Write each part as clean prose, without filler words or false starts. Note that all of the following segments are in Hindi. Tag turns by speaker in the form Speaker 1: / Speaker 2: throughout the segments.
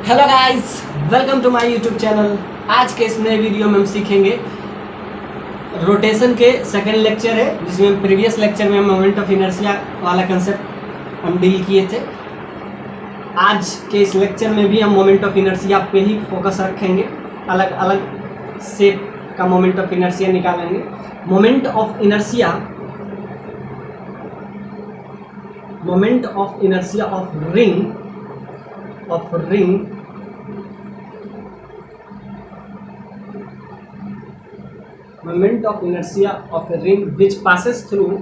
Speaker 1: Hello guys, welcome to my YouTube channel. आज के इस नए वीडियो में हम सीखेंगे रोटेशन के सेकंड लेक्चर है, जिसमें प्रीवियस लेक्चर में हम मोमेंट ऑफ इनर्शिया वाला कंसेप्ट हम डील किए थे। आज के इस लेक्चर में भी हम मोमेंट ऑफ इनर्शिया पे ही फोकस रखेंगे। अलग अलग शेप का मोमेंट ऑफ इनर्शिया निकालेंगे। Moment of inertia of ring moment of inertia of a ring which passes through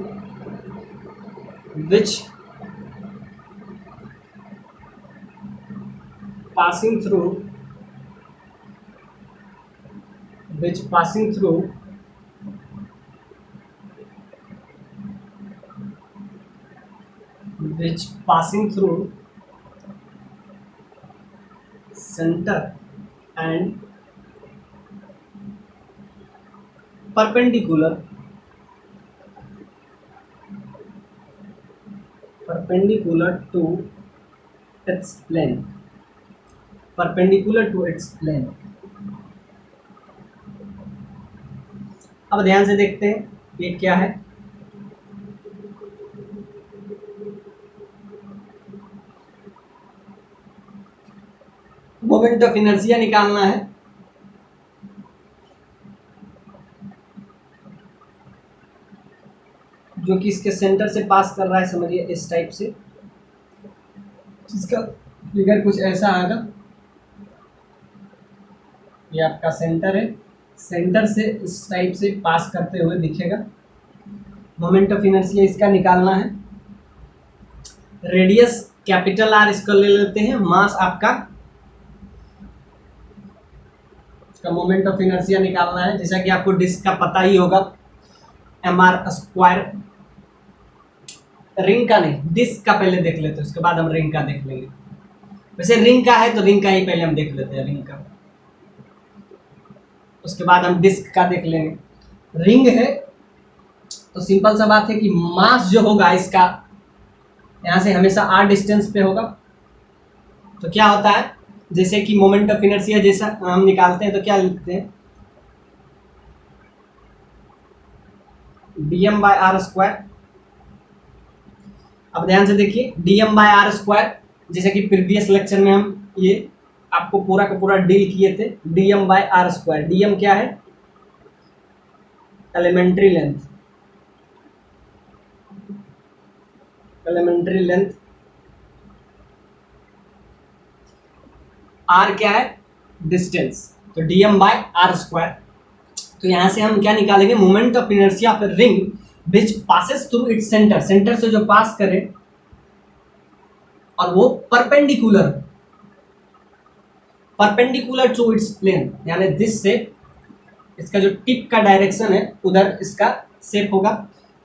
Speaker 1: center and perpendicular to its plane, अब ध्यान से देखते हैं ये क्या है। मोमेंट ऑफ इनर्शिया निकालना है। जो कि इसके सेंटर से पास कर रहा है, समझिए इस टाइप से। इसका फिगर कुछ ऐसा आएगा। ये आपका सेंटर है, सेंटर से इस टाइप से पास करते हुए दिखेगा। मोमेंट ऑफ इनर्शिया इसका निकालना है। रेडियस कैपिटल आर इसको ले लेते हैं। मास आपका, इसका मोमेंट ऑफ इनर्शिया निकालना है। जैसा कि आपको डिस्क का पता ही होगा, mr²। रिंग का नहीं, डिस्क का पहले देख लेते हैं, उसके बाद हम रिंग का देख लेंगे। वैसे रिंग का है तो रिंग का ही पहले हम देख लेते हैं, रिंग का, उसके बाद हम डिस्क का देख लेंगे। रिंग है तो सिंपल सा बात है कि मास जो होगा इसका यहाँ से हमेशा r डिस्टेंस पे होगा। तो क्या होता है, जैसे कि मोमेंट ऑफ इनर्शिया जैसा हम निकालते हैं तो क्या लिखते हैं, dm/r²। अब ध्यान से देखिए, dm/r², जैसे कि प्रीवियस लेक्चर में हम ये आपको पूरा का पूरा डील किए थे। dm/r², dm क्या है, एलिमेंट्री लेंथ, r क्या है, डिस्टेंस। तो dm/r²। तो यहां से हम क्या निकालेंगे, moment of inertia of a ring which passes through its centre, centre से जो पास करे और वो परपेंडिकुलर टू इट्स प्लेन, यानी दिस से इसका जो टिप का डायरेक्शन है उधर इसका शेप होगा।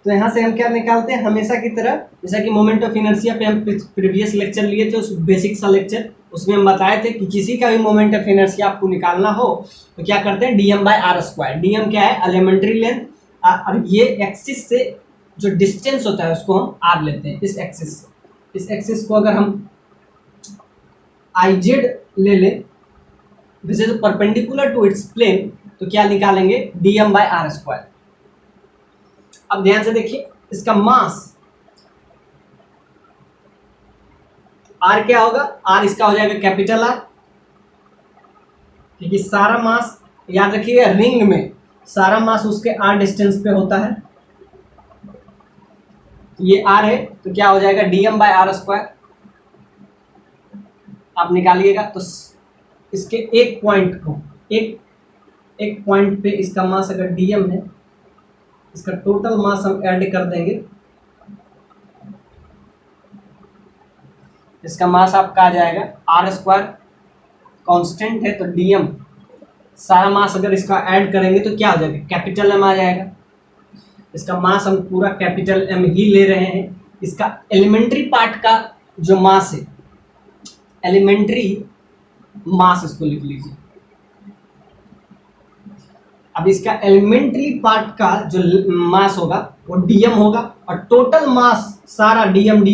Speaker 1: तो यहाँ से हम क्या निकालते हैं, हमेशा की तरह, जैसा कि मोमेंट ऑफ इनर्शिया पे हम प्रीवियस लेक्चर लिए थे, उस बेसिक सा लेक्चर, उसमें हम बताए थे कि किसी का भी मोमेंट ऑफ इनर्शिया आपको निकालना हो तो क्या करते हैं, dm/r²। डीएम क्या है, एलिमेंट्री लेंथ, और ये एक्सिस से जो डिस्टेंस होता है उसको हम r लेते हैं, इस एक्सिस से। इस एक्सिस को अगर हम iz ले लें, which is perpendicular to its plane, तो क्या निकालेंगे, dm/r²। अब ध्यान से देखिए, इसका मास r क्या होगा, r इसका हो जाएगा कैपिटल R, क्योंकि सारा मास, याद रखिएगा, रिंग में सारा मास उसके r डिस्टेंस पे होता है। ये r है तो क्या हो जाएगा, dm/r²। आप निकालिएगा तो इसके एक पॉइंट को, एक पॉइंट पे इसका मास अगर dm है, इसका टोटल मास हम ऐड कर देंगे। इसका मास आपका आ जाएगा r², कांस्टेंट है तो dm, सारा मास अगर इसका ऐड करेंगे तो क्या हो जाएगा, कैपिटल M आ जाएगा। इसका मास हम पूरा कैपिटल M ही ले रहे हैं। इसका एलिमेंट्री पार्ट का जो मास है, एलिमेंट्री मास इसको लिख लीजिए। अब इसका एलिमेंट्री पार्ट का जो मास होगा वो dm होगा, और टोटल मास सारा dm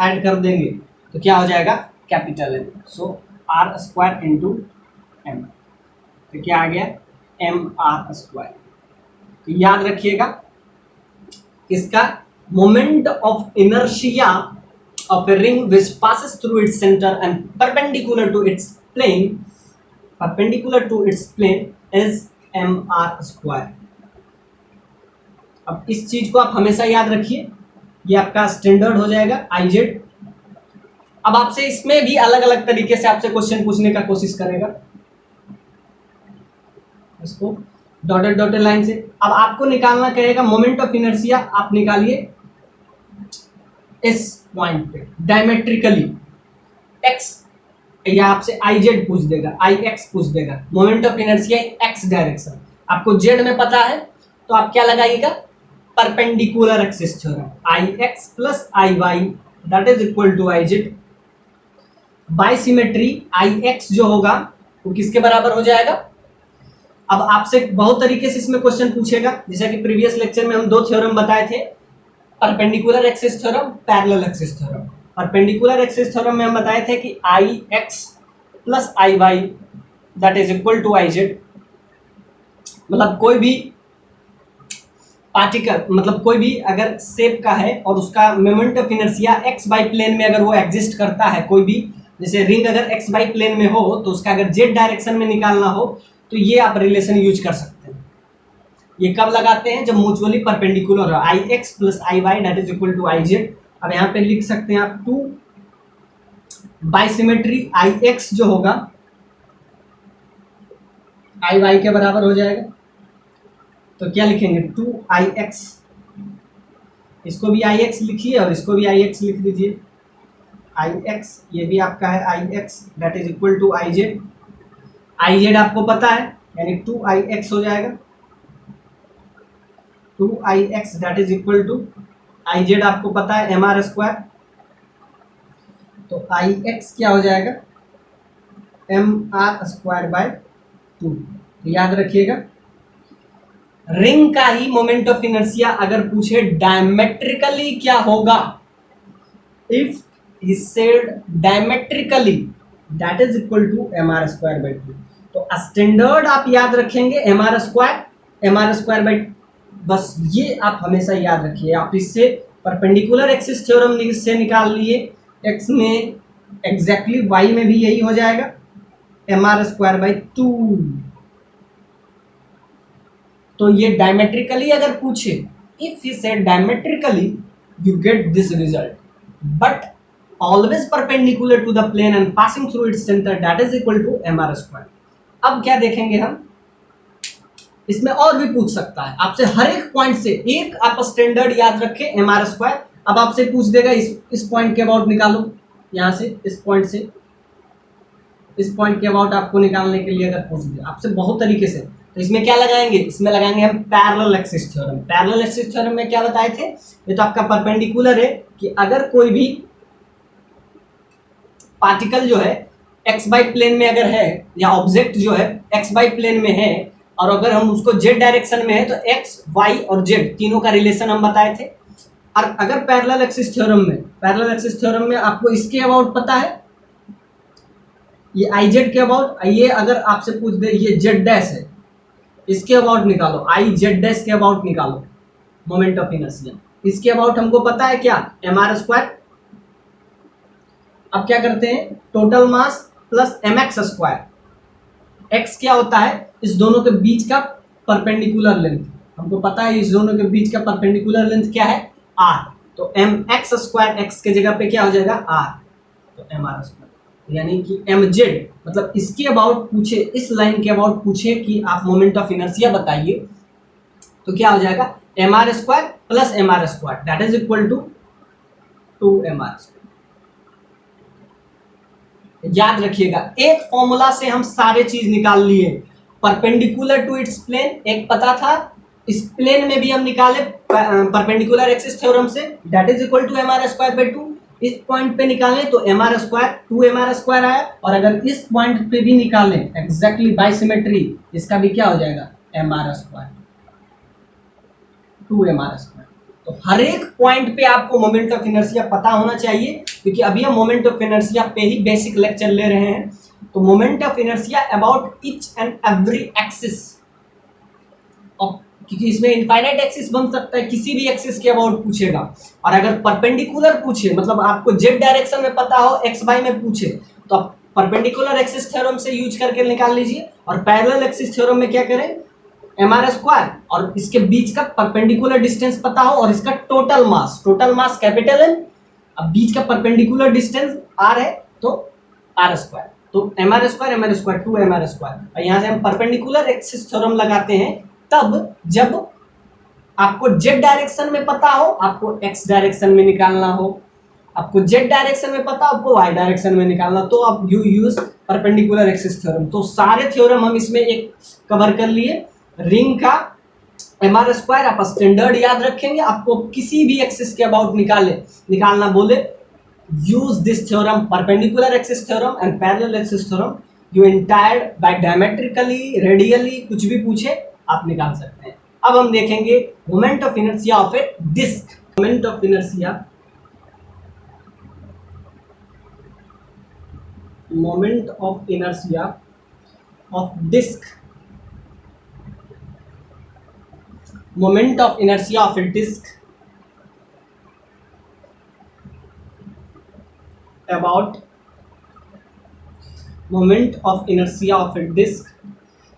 Speaker 1: ऐड कर देंगे तो क्या हो जाएगा, capital M। So R square into M, तो क्या आ गया एम आर स्क्वायर। तो याद रखिएगा इसका moment of inertia of a ring which passes through its centre and perpendicular to its plane is M R square. अब इस चीज को आप हमेशा याद रखिए, ये आपका स्टैंडर्ड हो जाएगा आई जेड। अब आपसे इसमें भी अलग अलग तरीके से आपसे क्वेश्चन पूछने का कोशिश करेगा, इसको डॉटेड डॉटेड लाइन से। अब आपको निकालना कहेगा मोमेंट ऑफ इनर्शिया, आप निकालिए इस पॉइंट पे डायमेट्रिकली एक्स, या आपसे आई जेड पूछ देगा, आई एक्स पूछ देगा, moment of inertia X direction, आपको जेड में पता है तो आप क्या लगाइएगा perpendicular axis theorem, I X plus I Y that is equal to I Z. By symmetry I X जो होगा वो किसके बराबर हो जाएगा। अब आपसे बहुत तरीके से इसमें क्वेश्चन पूछेगा, जैसा कि प्रीवियस लेक्चर में हम दो थ्योरम बताए थे, perpendicular axis theorem, parallel axis theorem. Perpendicular axis theorem में हम बताए थे कि I X plus I Y that is equal to I Z. मतलब कोई भी पार्टिकल, मतलब कोई भी अगर शेप का है और उसका moment of inertia X by plane में अगर वो एग्जिस्ट करता है, कोई भी जैसे रिंग अगर एक्स बाई प्लेन में हो तो उसका अगर जेड डायरेक्शन में निकालना हो तो ये आप रिलेशन यूज कर सकते हैं। ये कब लगाते हैं, जब म्यूचुअली परपेंडिकुलर हो, I X plus I Y that is equal to I Z. अब यहाँ पे लिख सकते हैं आप 2 बाय सिमेट्री आई एक्स जो होगा आई वाई के बराबर हो जाएगा, तो क्या लिखेंगे 2 आई एक्स, इसको भी आई एक्स लिखिए और इसको भी आई एक्स लिख दीजिए, आई एक्स ये भी आपका है I X that is equal to I Z. I Z आपको पता है यानी 2 आई एक्स हो जाएगा, 2 I X that is equal to I Z आपको पता है एम आर स्क्वायर, तो आई एक्स क्या हो जाएगा एम आर स्क्वायर बाय 2। याद रखिएगा रिंग का ही मोमेंट ऑफ इनर्शिया अगर पूछे डायमेट्रिकली क्या होगा, if he said diametrically that is equal to mr square by 2, तो स्टैंडर्ड आप याद रखेंगे mr square by, बस ये आप हमेशा याद रखिए। आप इससे परपेंडिकुलर एक्सिस थ्योरम से निकाल लिए, x में एग्जैक्टली y में भी यही हो जाएगा mr square by 2। तो ये डायमेट्रिकली अगर पूछे, if he said diametrically you get this result, but always perpendicular to the plane and passing through its center that is equal to mr square। अब क्या देखेंगे हम, इसमें और भी पूछ सकता है आपसे, हर एक पॉइंट से एक आप स्टैंडर्ड याद रखें mr स्क्वायर। अब आपसे पूछ देगा इस पॉइंट के अबाउट निकालो, यहां से इस पॉइंट से इस पॉइंट के अबाउट आपको निकालने के लिए अगर पूछ दिया आपसे बहुत तरीके से, तो इसमें क्या लगाएंगे, इसमें लगाएंगे हम parallel axis theorem. Parallel axis theorem में क्या बताए थे, ये तो आपका परपेंडिकुलर है कि अगर कोई भी पार्टिकल जो है एक्स बाई प्लेन में अगर है, या ऑब्जेक्ट जो है एक्स बाई प्लेन में है और अगर हम उसको जेड डायरेक्शन में है, तो एक्स वाई और जेड तीनों का रिलेशन हम बताए थे। और अगर पैरेलल एक्सिस थ्योरम में आपको इसके अबाउट पता है, ये आई जेड के अबाउट, ये अगर आपसे पूछ दे ये जेड डैश है, इसके अबाउट निकालो, आई जेड डैश के अबाउट निकालो मोमेंट ऑफ इनर्शिया, इसके अबाउट हमको पता है क्या एम आर स्क्वायर। अब क्या करते हैं, total mass plus M X square, X क्या होता है इस दोनों के बीच का परपेंडिकुलर लेंथ, हमको पता है इस दोनों के बीच का परपेंडिकुलर लेंथ क्या है आर, तो एम एक्स स्क्वायर एक्स के जगह पे क्या हो जाएगा आर, तो एम आर स्क्वायर, यानी कि एम जेड, मतलब इसके अबाउट पूछे, इस लाइन के अबाउट पूछे कि आप मोमेंट ऑफ इनर्शिया बताइए, तो क्या हो जाएगा M R square plus M R square that is equal to 2 M R square. याद रखिएगा एक फॉर्मूला से हम सारे चीज निकाल लिए, परपेंडिकुलर टू इट्स प्लेन एक पता था, इस प्लेन में भी हम निकाले परपेंडिकुलर एक्सिस थ्योरम से that is equal to M R square by 2, इस पॉइंट पे निकालें तो M R square 2 M R square आया, और अगर इस पॉइंट पे भी निकालें एग्जैक्टली बाय सिमेट्री, इसका भी क्या हो जाएगा M R square 2 M R square. तो हर एक पॉइंट पे आपको मोमेंट ऑफ इनर्शिया पता होना चाहिए, क्योंकि अभी हम मोमेंट ऑफ इनर्शिया पे ही बेसिक लेक्चर ले रहे हैं। तो moment of inertia about each and every axis, क्योंकि इसमें इनफाइनाइट एक्सिस बन सकता है, किसी भी एक्सिस के अबाउट पूछेगा। और अगर परपेंडिकुलर पूछे, मतलब आपको जेड डायरेक्शन में पता हो, एक्स वाई में पूछे, तो आप परपेंडिकुलर एक्सिस थ्योरम से यूज करके निकाल लीजिए। और पैरेलल एक्सिस थ्योरम में क्या करें, mr स्क्वायर, और इसके बीच का परपेंडिकुलर डिस्टेंस पता हो और इसका टोटल मास कैपिटल एम, अब बीच का परपेंडिकुलर डिस्टेंस r है तो r स्क्वायर, तो mr स्क्वायर 2 mr स्क्वायर। और यहाँ से हम परपेंडिकुलर एक्सिस थ्योरम लगाते हैं तब जब आपको जेड डायरेक्शन में पता हो, आपको एक्स डायरेक्शन में निकालना हो, आपको जेड डायरेक्शन में पता, आपको वाई डायरेक्शन में निकालना, तो आप you use perpendicular axis theorem. तो सारे थ्योरम हम इसमें एक कवर कर लिए। रिंग का mr स्क्वायर आप स्टैंडर्ड याद रखेंगे, आपको किसी भी एक्सिस के अबाउट निकालना बोले, use this theorem, perpendicular axis theorem and parallel axis theorem. You entire by diametrically, radially, कुछ भी पूछे आप निकाल सकते हैं। अब हम देखेंगे moment of inertia of a disc. Moment of inertia of disc, moment of inertia of a disk about moment of inertia of a disk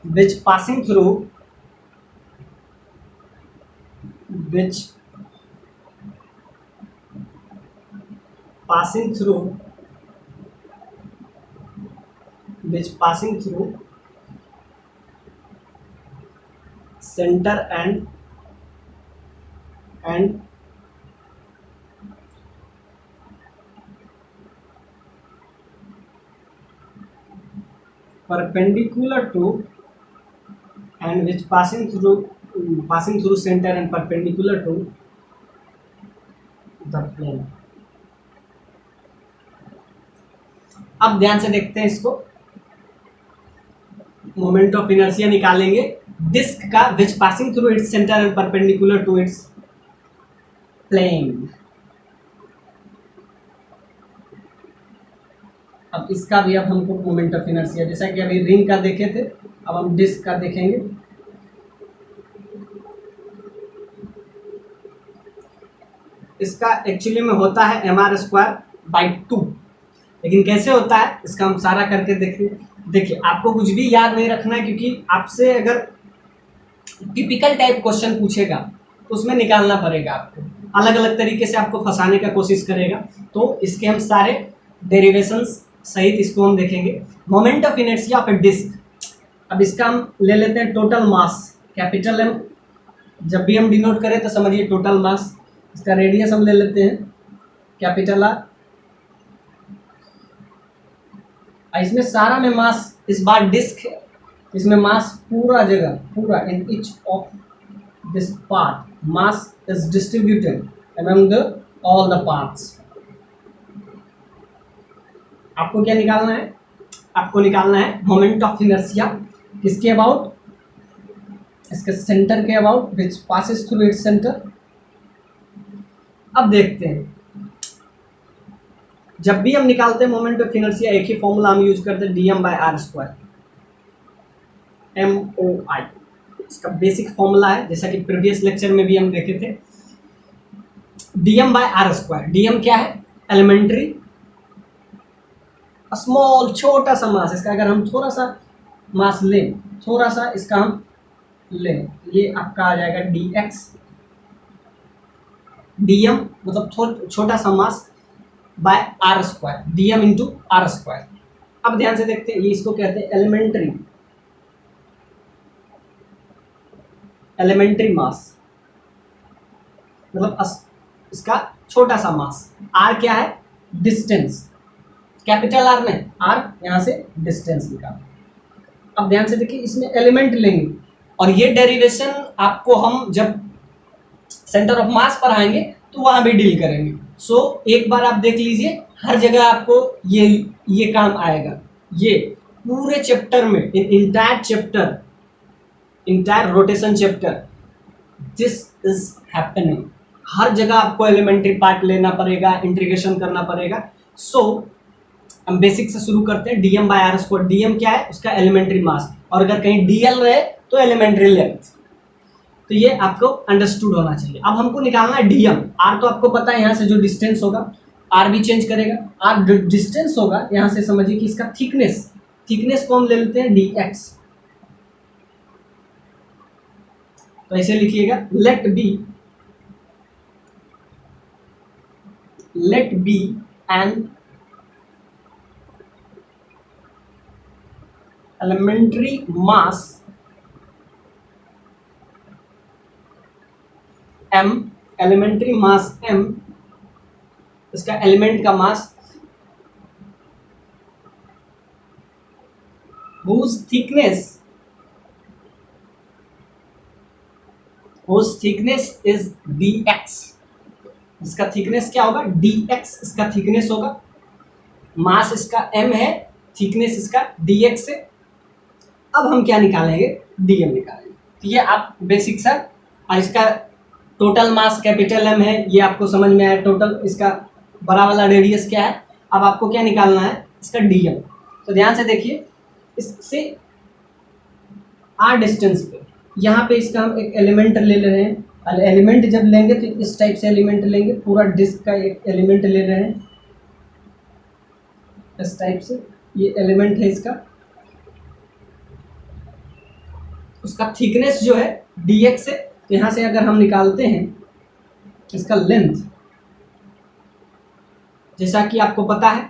Speaker 1: which passing through center and perpendicular to, and which passing through center and perpendicular to the plane। अब ध्यान से देखते हैं इसको, मोमेंट ऑफ इनर्शिया निकालेंगे डिस्क का which passing through its center and perpendicular to its plane। अब इसका भी अब हमको मोमेंट ऑफ इनर्शिया, जैसा कि अभी रिंग का देखे थे, अब हम डिस्क का देखेंगे। इसका एक्चुअली में होता है mr स्क्वायर बाई 2, लेकिन कैसे होता है इसका हम सारा करके देखिए आपको कुछ भी याद नहीं रखना है, क्योंकि आपसे अगर टिपिकल टाइप क्वेश्चन पूछेगा तो उसमें निकालना पड़ेगा आपको, अलग अलग तरीके से आपको फंसाने का कोशिश करेगा। तो इसके हम सारे डेरिवेशंस सहित इसको हम देखेंगे। Moment of inertia of a disc, अब इसका हम ले लेते हैं टोटल मास, कैपिटल एम, जब भी हम डिनोट करें तो समझिए टोटल मास। इसका रेडियस हम ले लेते हैं कैपिटल आर, इसमें सारा में मास, इस बार डिस्क है, इसमें मास पूरा जगह, पूरा in each of this part mass is distributed among all the parts. आपको क्या निकालना है, आपको निकालना है मोमेंट ऑफ इनर्शिया किसके अबाउट, इसके सेंटर के about which passes through its centre. अब देखते हैं, जब भी हम निकालते हैं मोमेंट ऑफ इनर्शिया एक ही फॉर्मूला हम यूज करते हैं, dm by R square, MOI इसका बेसिक फॉर्मूला है, जैसा कि प्रीवियस लेक्चर में भी हम देखे थे। dm by R square, dm क्या है, एलिमेंट्री स्मॉल, छोटा सा मास, इसका अगर हम थोड़ा सा मास लें, थोड़ा सा इसका हम लें, ये आपका आ जाएगा dx, dm मतलब छोटा सा mass by R square, dm into R square. अब ध्यान से देखते हैं, ये इसको कहते हैं एलिमेंट्री मास, मतलब इसका छोटा सा मास। r क्या है, डिस्टेंस, कैपिटल आर नहीं, r यहां से डिस्टेंस निकाल। अब ध्यान से देखिए, इसमें एलिमेंट लेंगे और ये डेरिवेशन आपको हम जब सेंटर ऑफ मास पर आएंगे तो वहां भी डील करेंगे। सो एक बार आप देख लीजिए, हर जगह आपको ये काम आएगा। ये पूरे चैप्टर में, entire rotation chapter, this is happening. हर जगह आपको एलिमेंट्री पार्ट लेना पड़ेगा, इंटीग्रेशन करना पड़ेगा। सो हम बेसिक से शुरू करते हैं। dm by R square, dm क्या है, उसका एलिमेंट्री मास, और अगर कहीं dl रहे तो एलिमेंट्री लेंथ। तो ये आपको अंडरस्टूड होना चाहिए। अब हमको निकालना है dm। r तो आपको पता है, यहाँ से जो डिस्टेंस होगा r भी चेंज करेगा, r डिस्टेंस होगा, यहाँ से समझिए कि इसका थिकनेस, थिकनेस को हम ले लेते हैं dx। तो ऐसे लिखिएगा, let be an elementary mass m, elementary mass m, इसका एलिमेंट का mass, whose thickness is dx। इसका थिकनेस क्या होगा, dx इसका थिकनेस होगा, मास इसका m है, थिकनेस इसका dx है। अब हम क्या निकालेंगे, dm निकालेंगे। तो ये आप बेसिक सा, इसका टोटल मास कैपिटल M है, ये आपको समझ में आया। टोटल इसका बड़ा वाला रेडियस क्या है। अब आपको क्या निकालना है, इसका dm। तो ध्यान से देखिए, इससे r डिस्टेंस पे, यहाँ पे इसका हम एक एलिमेंट ले रहे हैं। एलिमेंट जब लेंगे तो इस टाइप से एलिमेंट लेंगे, पूरा डिस्क का एक एलिमेंट ले रहे हैं इस टाइप से। ये एलिमेंट है इसका, उसका थिकनेस जो है dx है। तो यहाँ से अगर हम निकालते हैं इसका लेंथ, जैसा कि आपको पता है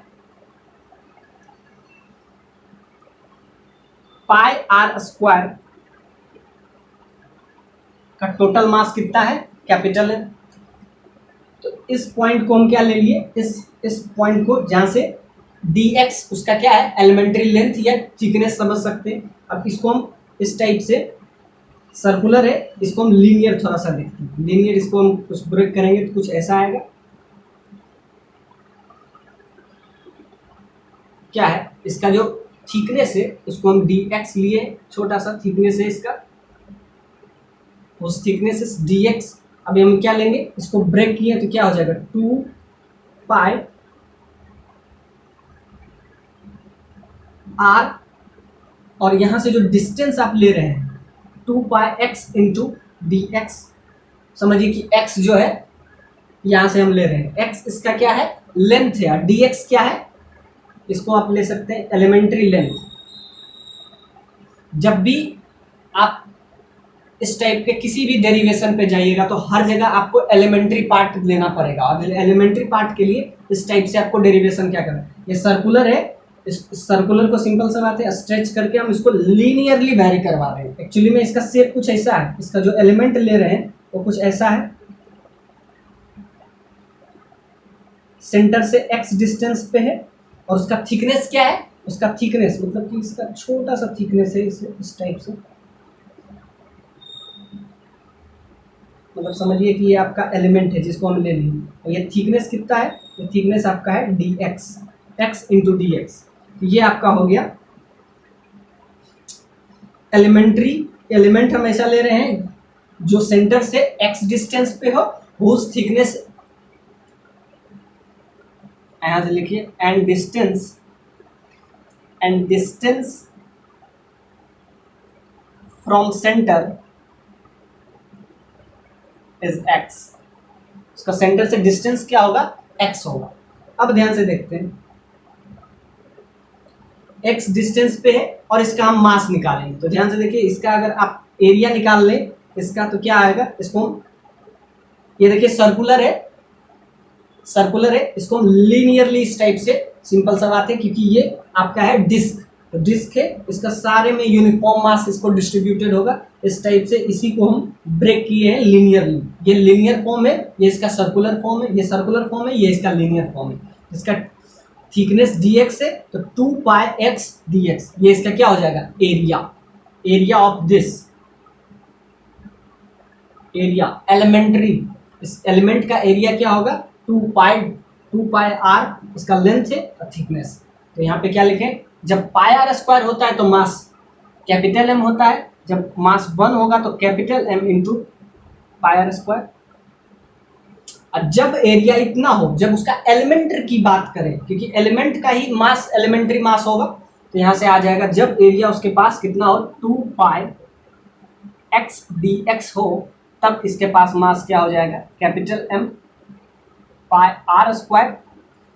Speaker 1: पाई आर स्क्वायर का टोटल मास कितना है, कैपिटल है। तो इस पॉइंट को हम क्या ले लिए, इस पॉइंट को, जहां से dx उसका क्या है, एलिमेंट्री लेंथ या थिकनेस समझ सकते हैं। अब इसको हम इस टाइप से, सर्कुलर है, इसको हम लीनियर थोड़ा सा देखते हैं। लीनियर इसको हम कुछ ब्रेक करेंगे तो कुछ ऐसा आएगा, क्या है, इसका जो थिकनेस है उसको हम dx लिए, छोटा सा थिकनेस है इसका, उस थिकनेस इज dx। अभी हम क्या लेंगे, इसको ब्रेक किए तो क्या हो जाएगा, 2 पाई r, और यहां से जो डिस्टेंस आप ले रहे हैं 2 पाई x इंटू dx। समझिए कि x जो है यहां से हम ले रहे हैं, x इसका क्या है, लेंथ है, dx क्या है, इसको आप ले सकते हैं एलिमेंट्री लेंथ। जब भी आप इस टाइप के किसी भी डेरिवेशन पे जाइएगा तो हर जगह आपको एलिमेंट्री पार्ट लेना पड़ेगा, और एलिमेंट्री पार्ट के लिए इस टाइप से आपको डेरिवेशन क्या करना है। ये सर्कुलर है, इस सर्कुलर को सिंपल सा बात है, स्ट्रेच करके हम इसको लीनियरली वेरी करवा रहे हैं। एक्चुअली में इसका शेप कुछ ऐसा है, इसका जो एलिमेंट ले रहे हैं वो कुछ ऐसा है, सेंटर से x डिस्टेंस पे है, और उसका थिकनेस क्या है, उसका थिकनेस मतलब कि इसका छोटा सा थिकनेस है, इस टाइप से, मतलब समझिए कि ये आपका एलिमेंट है जिसको हम ले लेंगे, और ये थिकनेस कितना है, ये थिकनेस आपका है dx, x into D X. ये आपका हो गया एलिमेंट्री। एलिमेंट हम ऐसा ले रहे हैं जो सेंटर से x डिस्टेंस पे हो, हुज थिकनेस, यहां से लिखिए, and distance from centre is x। उसका सेंटर से डिस्टेंस क्या होगा, x होगा। अब ध्यान से देखते हैं, x डिस्टेंस पे है और इसका हम मास निकालेंगे। तो ध्यान से देखिए, इसका अगर आप एरिया निकाल लें इसका तो क्या आएगा, इसको ये देखिए सर्कुलर है, इसको हम लीनियरली इस टाइप से, सिंपल सा बात है, क्योंकि ये आपका है डिस्क, तो डिस्क है, इसका सारे में यूनिफॉर्म मास इसको डिस्ट्रीब्यूटेड होगा इस टाइप से। इसी को हम ब्रेक किए हैं लीनियरली। ये लीनियर फॉर्म है, ये इसका सर्कुलर फॉर्म है, ये सर्कुलर फॉर्म है, ये इसका लीनियर फॉर्म है। इसका थिकनेस dx है, तो 2 पाई x dx, ये इसका क्या हो जाएगा, area of this, area elementary, इस एलिमेंट का एरिया क्या होगा, 2 पाई r इसका लेंथ है और थिकनेस। तो यहाँ पे क्या लिखें, जब पाई आर स्क्वायर होता है तो मास कैपिटल M होता है, जब मास 1 होगा तो capital M into pi R square. और जब एरिया इतना हो, जब उसका एलिमेंट की बात करें, क्योंकि एलिमेंट का ही मास एलिमेंट्री मास होगा, तो यहां से आ जाएगा जब एरिया उसके पास कितना हो 2 पाई एक्स डी एक्स हो, तब इसके पास मास क्या हो जाएगा capital M pi R square.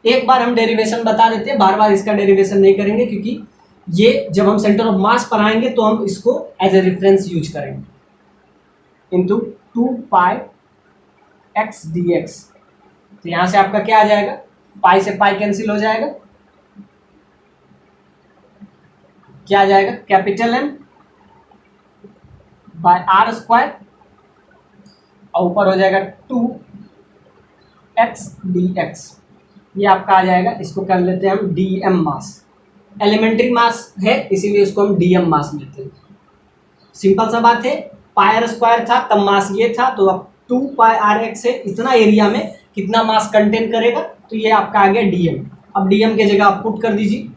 Speaker 1: एक बार हम डेरिवेशन बता देते हैं, बार बार इसका डेरिवेशन नहीं करेंगे, क्योंकि ये जब हम सेंटर ऑफ मास पढ़ाएंगे तो हम इसको एज ए रेफरेंस यूज करेंगे। इंटू 2 पाई एक्स डी एक्स, तो यहां से आपका क्या आ जाएगा, पाई से पाई कैंसिल हो जाएगा, क्या आ जाएगा capital M by R square, और ऊपर हो जाएगा 2 एक्स डी एक्स, ये आपका आ जाएगा। इसको कर लेते हैं हम डी एम मास, एलिमेंट्री मास है इसीलिए इसको हम डी एम मास लेते हैं। सिंपल सा बात है, पाई आर स्क्वायर था तब मास ये था, तो अब 2 पाई आर एक्स है, इतना एरिया में कितना मास कंटेन करेगा, तो ये आपका आ गया डीएम। अब डीएम के जगह आप पुट कर दीजिए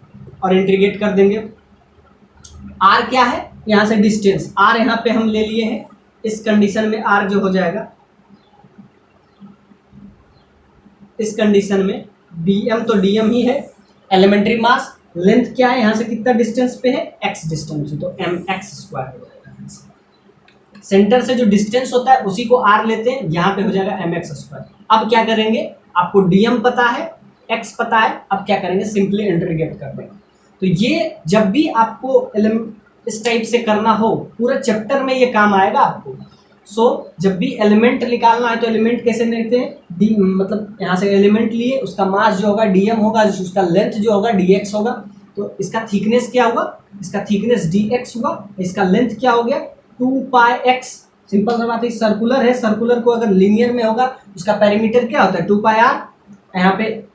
Speaker 1: और इंटीग्रेट कर देंगे। आर क्या है, यहाँ से डिस्टेंस, आर यहाँ पे हम ले लिए हैं, इस कंडीशन में आर जो हो जाएगा, इस कंडीशन में डीएम तो डीएम ही है, एलिमेंट्री मास, लेंथ क्या है, यहाँ से कितना डिस्टेंस पे है एक्स डिस्टेंस, तो एम एक्स स्क्वायर हो जाएगा। सेंटर से जो डिस्टेंस होता है उसी को आर लेते हैं, यहाँ पे हो जाएगा एम एक्स स्क्वायर। अब क्या करेंगे, आपको डीएम पता है, एक्स पता है, अब क्या करेंगे सिंपली इंटीग्रेट कर देंगे। तो ये जब भी आपको इस टाइप से करना हो, पूरा चैप्टर में ये काम आएगा आपको। जब भी एलिमेंट निकालना है तो एलिमेंट कैसे लेते हैं, डी मतलब यहाँ से एलिमेंट लिए, उसका मास जो होगा डीएम होगा, उसका लेंथ जो होगा डीएक्स होगा, तो इसका थिकनेस क्या होगा, इसका थिकनेस डीएक्स हुआ, इसका लेंथ क्या हो गया 2 पाई एक्स। सिंपल सा बात है, सर्कुलर है, सर्कुलर को अगर लीनियर में होगा उसका पेरीमीटर क्या होता है 2 पाई आर, यहाँ पे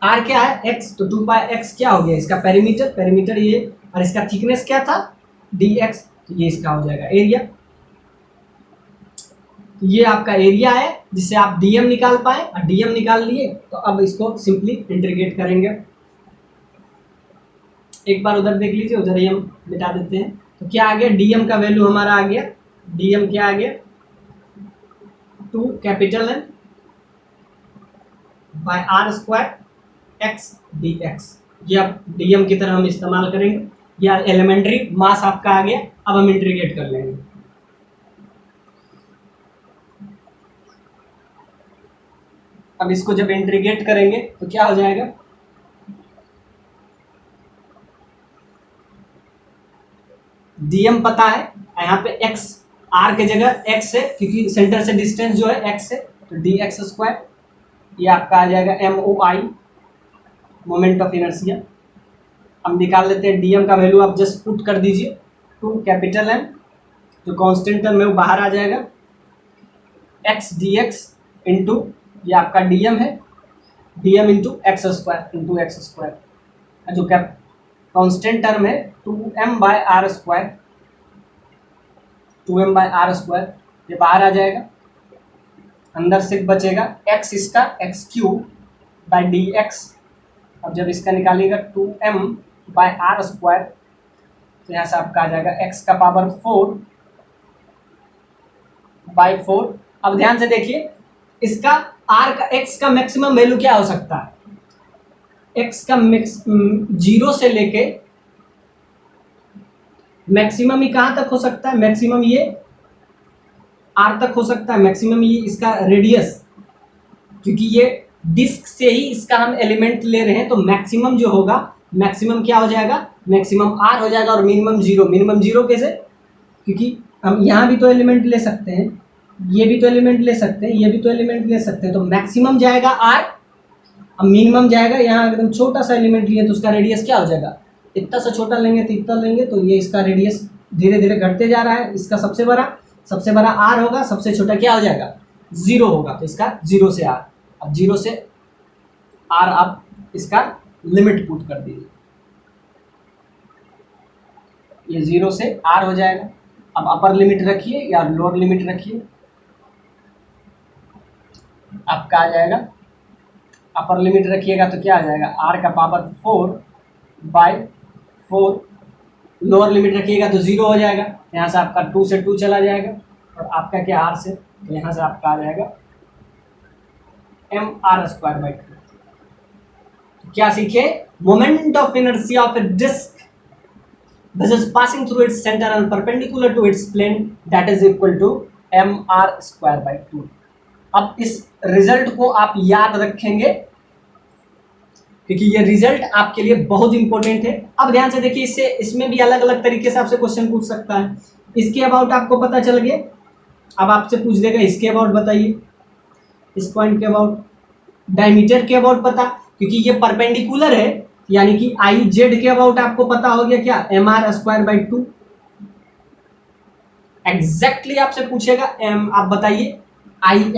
Speaker 1: आर क्या है एक्स, तो 2 पाई एक्स क्या हो गया इसका पेरीमीटर, पेरीमीटर ये, और इसका थिकनेस क्या था डी एक्स, तो ये इसका हो जाएगा एरिया। तो ये आपका एरिया है जिससे आप डीएम निकाल पाए, और डीएम निकाल लिए तो अब इसको सिंपली इंटीग्रेट करेंगे। एक बार उधर देख लीजिए, उधर ही हम मिटा देते हैं। तो क्या आ गया, डीएम का वैल्यू हमारा आ गया, डीएम क्या आ गया 2 capital N by R square X D X, ये अब डीएम की तरह हम इस्तेमाल करेंगे। या एलिमेंट्री मास आपका आ गया। अब हम इंटीग्रेट कर लेंगे। अब इसको जब इंटीग्रेट करेंगे तो क्या हो जाएगा, डीएम पता है, यहाँ पे एक्स, आर के जगह एक्स है क्योंकि सेंटर से डिस्टेंस जो है एक्स है, तो डी एक्स स्क्वायर, ये आपका आ जाएगा M O I, moment of inertia. हम निकाल लेते हैं डीएम का वैल्यू, आप जस्ट पुट कर दीजिए 2 कैपिटल एम, जो कांस्टेंट टर्म है वो बाहर आ जाएगा, एक्स डी एक्स इंटू, ये आपका डीएम है, डीएम इंटू एक्स स्क्वायर, जो कैप कांस्टेंट टर्म है 2m by R square, 2m by R square, ये बाहर आ जाएगा, अंदर सिर्फ बचेगा x, इसका X cube by D X. अब जब इसका निकालिएगा 2m बाय आर स्क्वायर, तो यहाँ से आपका आ जाएगा x का पावर 4 बाई 4। अब ध्यान से देखिए, इसका r का x का मैक्सिमम वैल्यू क्या हो सकता है, x का जीरो से लेके मैक्सिमम ही कहां तक हो सकता है, मैक्सिमम ये r तक हो सकता है, मैक्सिमम ये इसका रेडियस, क्योंकि ये डिस्क से ही इसका हम एलिमेंट ले रहे हैं, तो मैक्सिमम जो होगा, मैक्सिमम क्या हो जाएगा, मैक्सिमम r हो जाएगा, और मिनिमम जीरो। मिनिमम जीरो कैसे, क्योंकि हम यहाँ भी तो एलिमेंट ले सकते हैं, ये भी तो एलिमेंट ले सकते हैं, ये भी तो एलिमेंट ले सकते हैं, तो मैक्सिमम जाएगा r, अब मिनिमम जाएगा, यहाँ एकदम छोटा सा एलिमेंट लिए तो उसका रेडियस क्या हो जाएगा, इतना सा छोटा लेंगे तो इतना लेंगे, तो ये इसका रेडियस धीरे धीरे घटते जा रहा है। इसका सबसे बड़ा r होगा, सबसे छोटा क्या हो जाएगा, 0 होगा, तो इसका 0 से r। अब 0 से r आप इसका लिमिट पुट कर दीजिए, ये 0 से r हो जाएगा। अब अपर लिमिट रखिए या लोअर लिमिट रखिए, आपका आ जाएगा, अपर लिमिट रखिएगा तो क्या आ जाएगा, r का पावर 4 बाई 4, लोअर लिमिट रखिएगा तो 0 हो जाएगा, यहाँ से आपका 2 से 2 चला जाएगा, और आपका क्या r से, तो यहाँ से आपका आ जाएगा mr²/2। क्या सीखे? Moment of inertia of a disc which is passing through its center and perpendicular to its plane that is equal to mr²/2। अब इस रिजल्ट को आप याद रखेंगे क्योंकि ये रिजल्ट आपके लिए बहुत इंपॉर्टेंट है। अब ध्यान से देखिए, इसमें भी अलग अलग तरीके से आपसे क्वेश्चन पूछ सकता है। इसके अबाउट आपको पता चल गया, अब आपसे पूछ देगा इसके अबाउट बताइए, इस पॉइंट के अबाउट, डायमीटर के अबाउट पता, क्योंकि ये परपेंडिकुलर है यानी कि आई जेड के अबाउट आपको पता हो गया क्या, mr²/2। एग्जैक्टली आपसे पूछेगा आप बताइए आई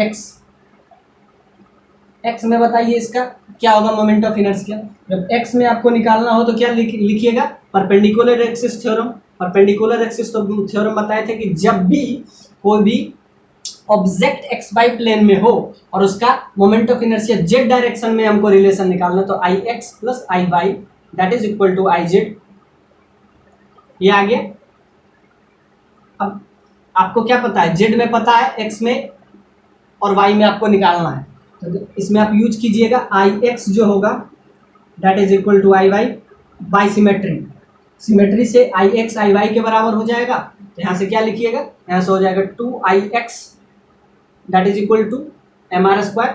Speaker 1: एक्स में बताइए इसका क्या होगा मोमेंट ऑफ इनर्शिया। जब एक्स में आपको निकालना हो तो क्या लिखिएगा, perpendicular axis theorem. Perpendicular axis theorem बताए थे कि जब भी कोई भी ऑब्जेक्ट एक्स वाई प्लेन में हो और उसका moment of inertia Z direction में हमको रिलेशन निकालना, तो I X plus I Y that is equal to I Z. ये आ गया। अब आपको क्या पता है, जेड में पता है, एक्स में और वाई में आपको निकालना है, तो इसमें आप यूज कीजिएगा आई एक्स जो होगा that is equal to I Y by symmetry. Symmetry से आई एक्स आई वाई के बराबर हो जाएगा, तो यहाँ से क्या लिखिएगा, यहाँ से हो जाएगा 2ix that is equal to mr²।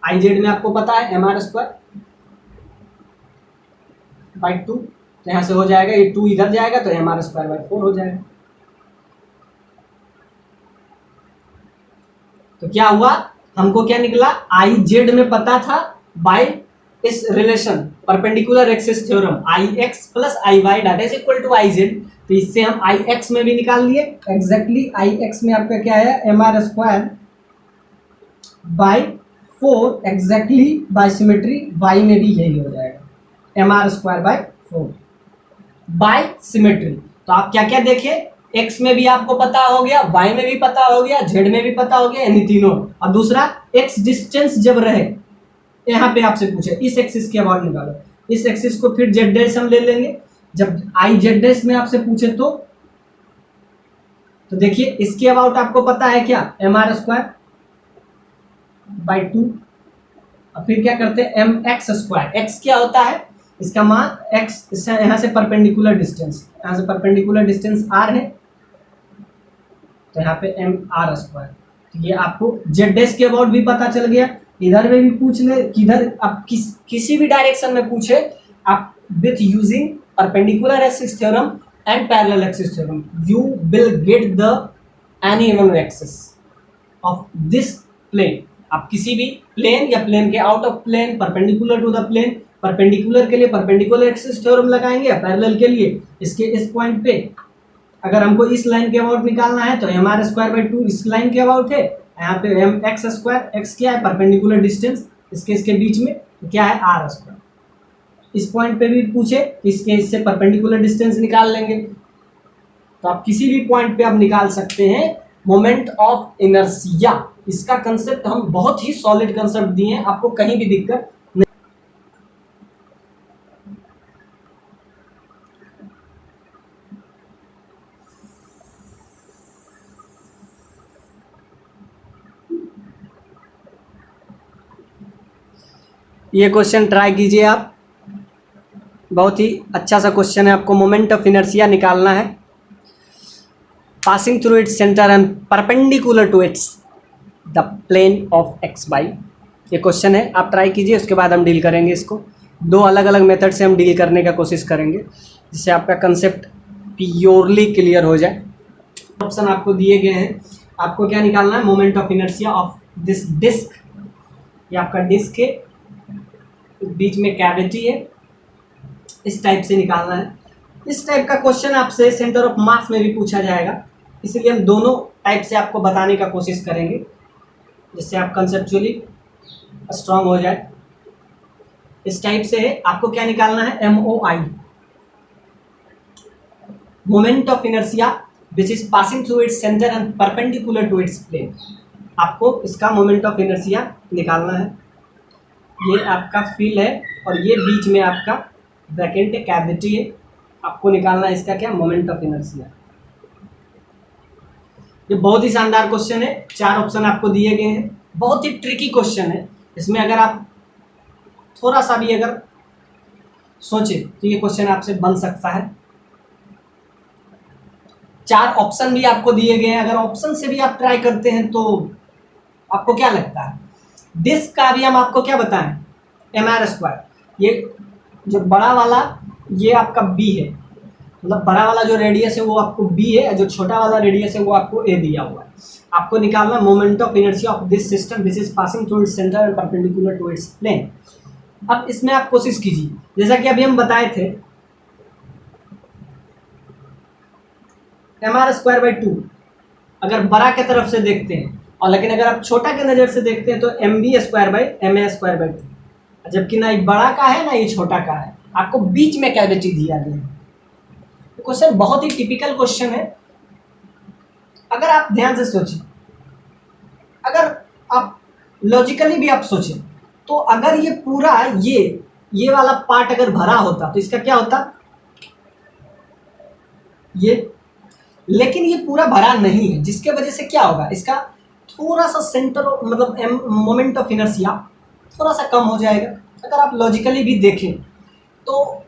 Speaker 1: I Z में आपको पता है mr²/2, तो यहाँ से हो जाएगा, ये 2 इधर जाएगा तो mr²/4 हो जाएगा। तो क्या हुआ, हमको क्या निकला, आई जेड में पता था बाय इस relation perpendicular axis theorem I X plus I Y that is equal to I Z, तो इससे हम आई एक्स में भी निकाल लिए। एग्जैक्टली आई एक्स में आपका क्या है, mr²/4 exactly by symmetry, Y में भी यही हो जाएगा mr²/4 बाय सिमेट्री। तो आप क्या क्या देखे, एक्स में भी आपको पता हो गया, वाई में भी पता हो गया, जेड में भी पता हो गया, यानी तीनों। और दूसरा, एक्स डिस्टेंस जब रहे, यहाँ पे आपसे पूछे इस एक्सिस के अबाउट निकालो, इस एक्सिस को फिर जेड डैश हम ले लेंगे। जब आई जेड डैश में आपसे पूछे तो देखिए इसके अबाउट आपको पता है क्या, mr²/2। और फिर क्या करते हैं, mx²। एक्स क्या होता है, इसका मान एक्स, यहाँ से परपेंडिकुलर डिस्टेंस, यहाँ से परपेंडिकुलर डिस्टेंस r है, तो यहाँ पे mr²। तो ये आपको जेड डैश के अबाउट भी पता चल गया। इधर में भी पूछ ले, किधर आप किसी भी डायरेक्शन में पूछे, आप with using perpendicular axis theorem and parallel axis theorem you will get the any one axis of this plane. आप किसी भी प्लेन या प्लेन के out of plane perpendicular to the plane, perpendicular के लिए परपेंडिकुलर एक्सिस थ्योरम लगाएंगे, पैरेलल के लिए इसके इस पॉइंट पे अगर हमको इस लाइन के अबाउट निकालना है तो mr²/2 इस लाइन के अबाउट है, यहाँ पे mx², x क्या है, परपेंडिकुलर डिस्टेंस इसके बीच में, तो क्या है r²। इस पॉइंट पे भी पूछे इसके इससे परपेंडिकुलर डिस्टेंस निकाल लेंगे। तो आप किसी भी पॉइंट पे आप निकाल सकते हैं मोमेंट ऑफ इनर्शिया। इसका कंसेप्ट हम बहुत ही सॉलिड कंसेप्ट दिए हैं, आपको कहीं भी दिक्कत नहीं। ये क्वेश्चन ट्राई कीजिए आप, बहुत ही अच्छा सा क्वेश्चन है। आपको मोमेंट ऑफ इनर्शिया निकालना है, passing through its centre and perpendicular to its the plane of X Y. ये क्वेश्चन है, आप ट्राई कीजिए, उसके बाद हम डील करेंगे इसको। 2 अलग अलग मेथड से हम डील करने का कोशिश करेंगे जिससे आपका कंसेप्ट प्योरली क्लियर हो जाए। ऑप्शन आपको दिए गए हैं, आपको क्या निकालना है, moment of inertia of this disc. ये आपका डिस्क है, बीच में कैविटी है, इस टाइप से निकालना है। इस टाइप का क्वेश्चन आपसे सेंटर ऑफ मास में भी पूछा जाएगा, इसलिए हम दोनों टाइप से आपको बताने का कोशिश करेंगे जिससे आप कंसेप्चुअली स्ट्रांग हो जाए। इस टाइप से है, आपको क्या निकालना है, MOI moment of inertia which is passing through its centre and perpendicular to its plane. आपको इसका मोमेंट ऑफ इनर्शिया निकालना है। ये आपका फील है और ये बीच में आपका ब्रैकेट है, कैविटी है, आपको निकालना है इसका क्या, मोमेंट ऑफ इनर्शिया। ये बहुत ही शानदार क्वेश्चन है, 4 ऑप्शन आपको दिए गए हैं, बहुत ही ट्रिकी क्वेश्चन है, इसमें अगर आप थोड़ा सा भी अगर सोचे तो ये क्वेश्चन आपसे बन सकता है। 4 ऑप्शन भी आपको दिए गए हैं, अगर ऑप्शन से भी आप ट्राई करते हैं तो आपको क्या लगता है? डिस्क का भी हम आपको क्या बताएं, mr²। ये जो बड़ा वाला ये आपका बी है, मतलब बड़ा वाला जो रेडियस है वो आपको बी है, जो छोटा वाला रेडियस है वो आपको ए दिया हुआ है। आपको निकालना moment of inertia of this system which is passing through its centre and perpendicular to its plane. अब इसमें आप कोशिश कीजिए, जैसा कि अभी हम बताए थे mr²/2 अगर बड़ा के तरफ से देखते हैं, और लेकिन अगर आप छोटा के नज़र से देखते हैं तो mv²/ma²/2, जबकि ना ये बड़ा का है ना ये छोटा का है, आपको बीच में कैविटी दिया गया है। क्वेश्चन बहुत ही टिपिकल क्वेश्चन है। अगर आप ध्यान से सोचें, अगर आप लॉजिकली भी आप सोचें तो अगर ये पूरा ये वाला पार्ट अगर भरा होता तो इसका क्या होता, ये, लेकिन ये पूरा भरा नहीं है, जिसके वजह से क्या होगा, इसका थोड़ा सा सेंटर मतलब मोमेंट ऑफ इनर्शिया थोड़ा सा कम हो जाएगा। अगर आप लॉजिकली भी देखें तो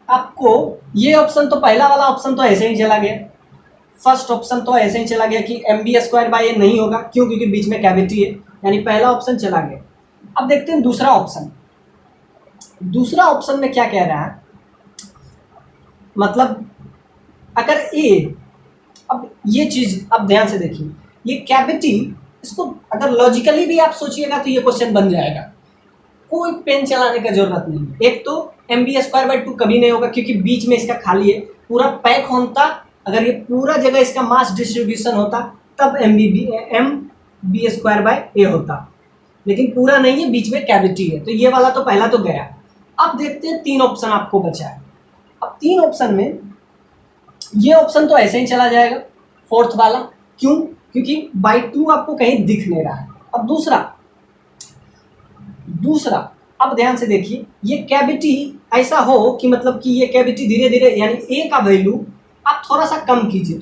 Speaker 1: आपको ये ऑप्शन तो पहला वाला ऑप्शन तो ऐसे ही चला गया, फर्स्ट ऑप्शन तो ऐसे ही चला गया कि mv²/a नहीं होगा, क्यों, क्योंकि बीच में कैविटी है, यानी पहला ऑप्शन चला गया। अब देखते हैं दूसरा ऑप्शन। दूसरा ऑप्शन में क्या कह रहा है, मतलब अगर ए, अब ये चीज अब ध्यान से देखिए, ये कैविटी, इसको अगर लॉजिकली भी आप सोचिएगा तो ये क्वेश्चन बन जाएगा, कोई पेन चलाने का जरूरत नहीं है। एक तो mv²/2 कभी नहीं होगा क्योंकि बीच में इसका खाली है, पूरा पैक होता, अगर ये पूरा जगह इसका मास डिस्ट्रीब्यूशन होता तब mv²/a होता, लेकिन पूरा नहीं है, बीच में कैविटी है, तो ये वाला तो पहला तो गया। अब देखते हैं 3 ऑप्शन आपको बचा है। अब 3 ऑप्शन में ये ऑप्शन तो ऐसे ही चला जाएगा, फोर्थ वाला, क्यों, क्योंकि by2 आपको कहीं दिख नहीं रहा है। अब दूसरा अब ध्यान से देखिए, ये कैविटी ऐसा हो कि मतलब कि ये कैविटी धीरे धीरे, यानी ए का वैल्यू आप थोड़ा सा कम कीजिए,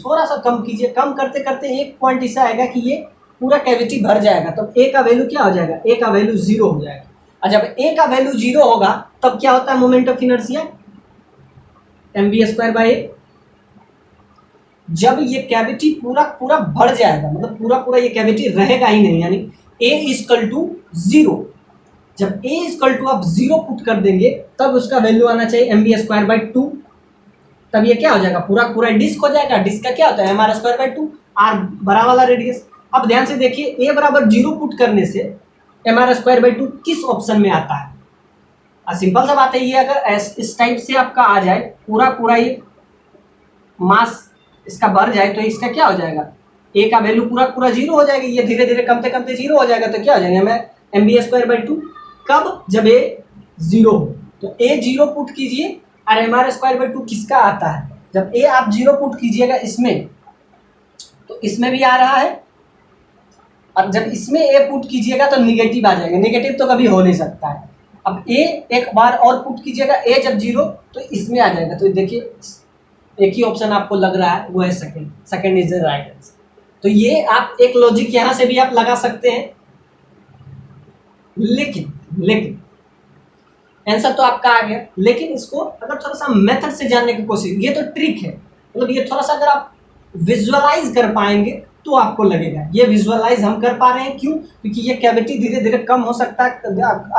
Speaker 1: कम करते करते एक पॉइंट ऐसा आएगा कि ये पूरा कैविटी भर जाएगा, तो ए का वैल्यू क्या हो जाएगा, ए का वैल्यू 0 हो जाएगा। और जब ए का वैल्यू 0 होगा तब क्या होता है मोमेंट ऑफ इनर्शिया, mv²/a। जब ये कैविटी पूरा भर जाएगा, मतलब पूरा ये कैविटी रहेगा ही नहीं, यानी a=0। जब a= आप 0 पुट कर देंगे तब उसका वैल्यू आना चाहिए mv²/2, तब ये क्या हो जाएगा, पूरा डिस्क हो जाएगा। डिस्क का क्या होता है mr²/2, r बड़ा वाला रेडियस। अब ध्यान से देखिए, a = 0 पुट करने से mr²/2 किस ऑप्शन में आता है। सिंपल सा बात है, ये अगर इस टाइप से आपका आ जाए, पूरा ये मास इसका बढ़ जाए तो इसका क्या हो जाएगा, a का वैल्यू पूरा 0 हो जाएगा, ये धीरे धीरे कमते 0 हो जाएगा, तो क्या हो जाएगा mv²/2। कब, जब a 0 हो, तो a 0 पुट कीजिए, और mr²/2 किसका आता है, जब a आप 0 पुट कीजिएगा इसमें तो इसमें भी आ रहा है, और जब इसमें a पुट कीजिएगा तो निगेटिव आ जाएगा, निगेटिव तो कभी हो नहीं सकता है। अब a एक बार और पुट कीजिएगा, a जब 0 तो इसमें आ जाएगा, तो देखिए एक ही ऑप्शन आपको लग रहा है, वो है second is the right answer. तो ये आप एक लॉजिक यहां से भी आप लगा सकते हैं, लेकिन आंसर तो आपका आ गया, लेकिन इसको अगर थोड़ा सा मेथड से जानने की कोशिश, ये तो ट्रिक है, मतलब ये थोड़ा सा अगर आप विजुअलाइज कर पाएंगे तो आपको लगेगा ये विजुअलाइज हम कर पा रहे हैं। क्यों, क्योंकि ये कैविटी धीरे धीरे कम हो सकता है,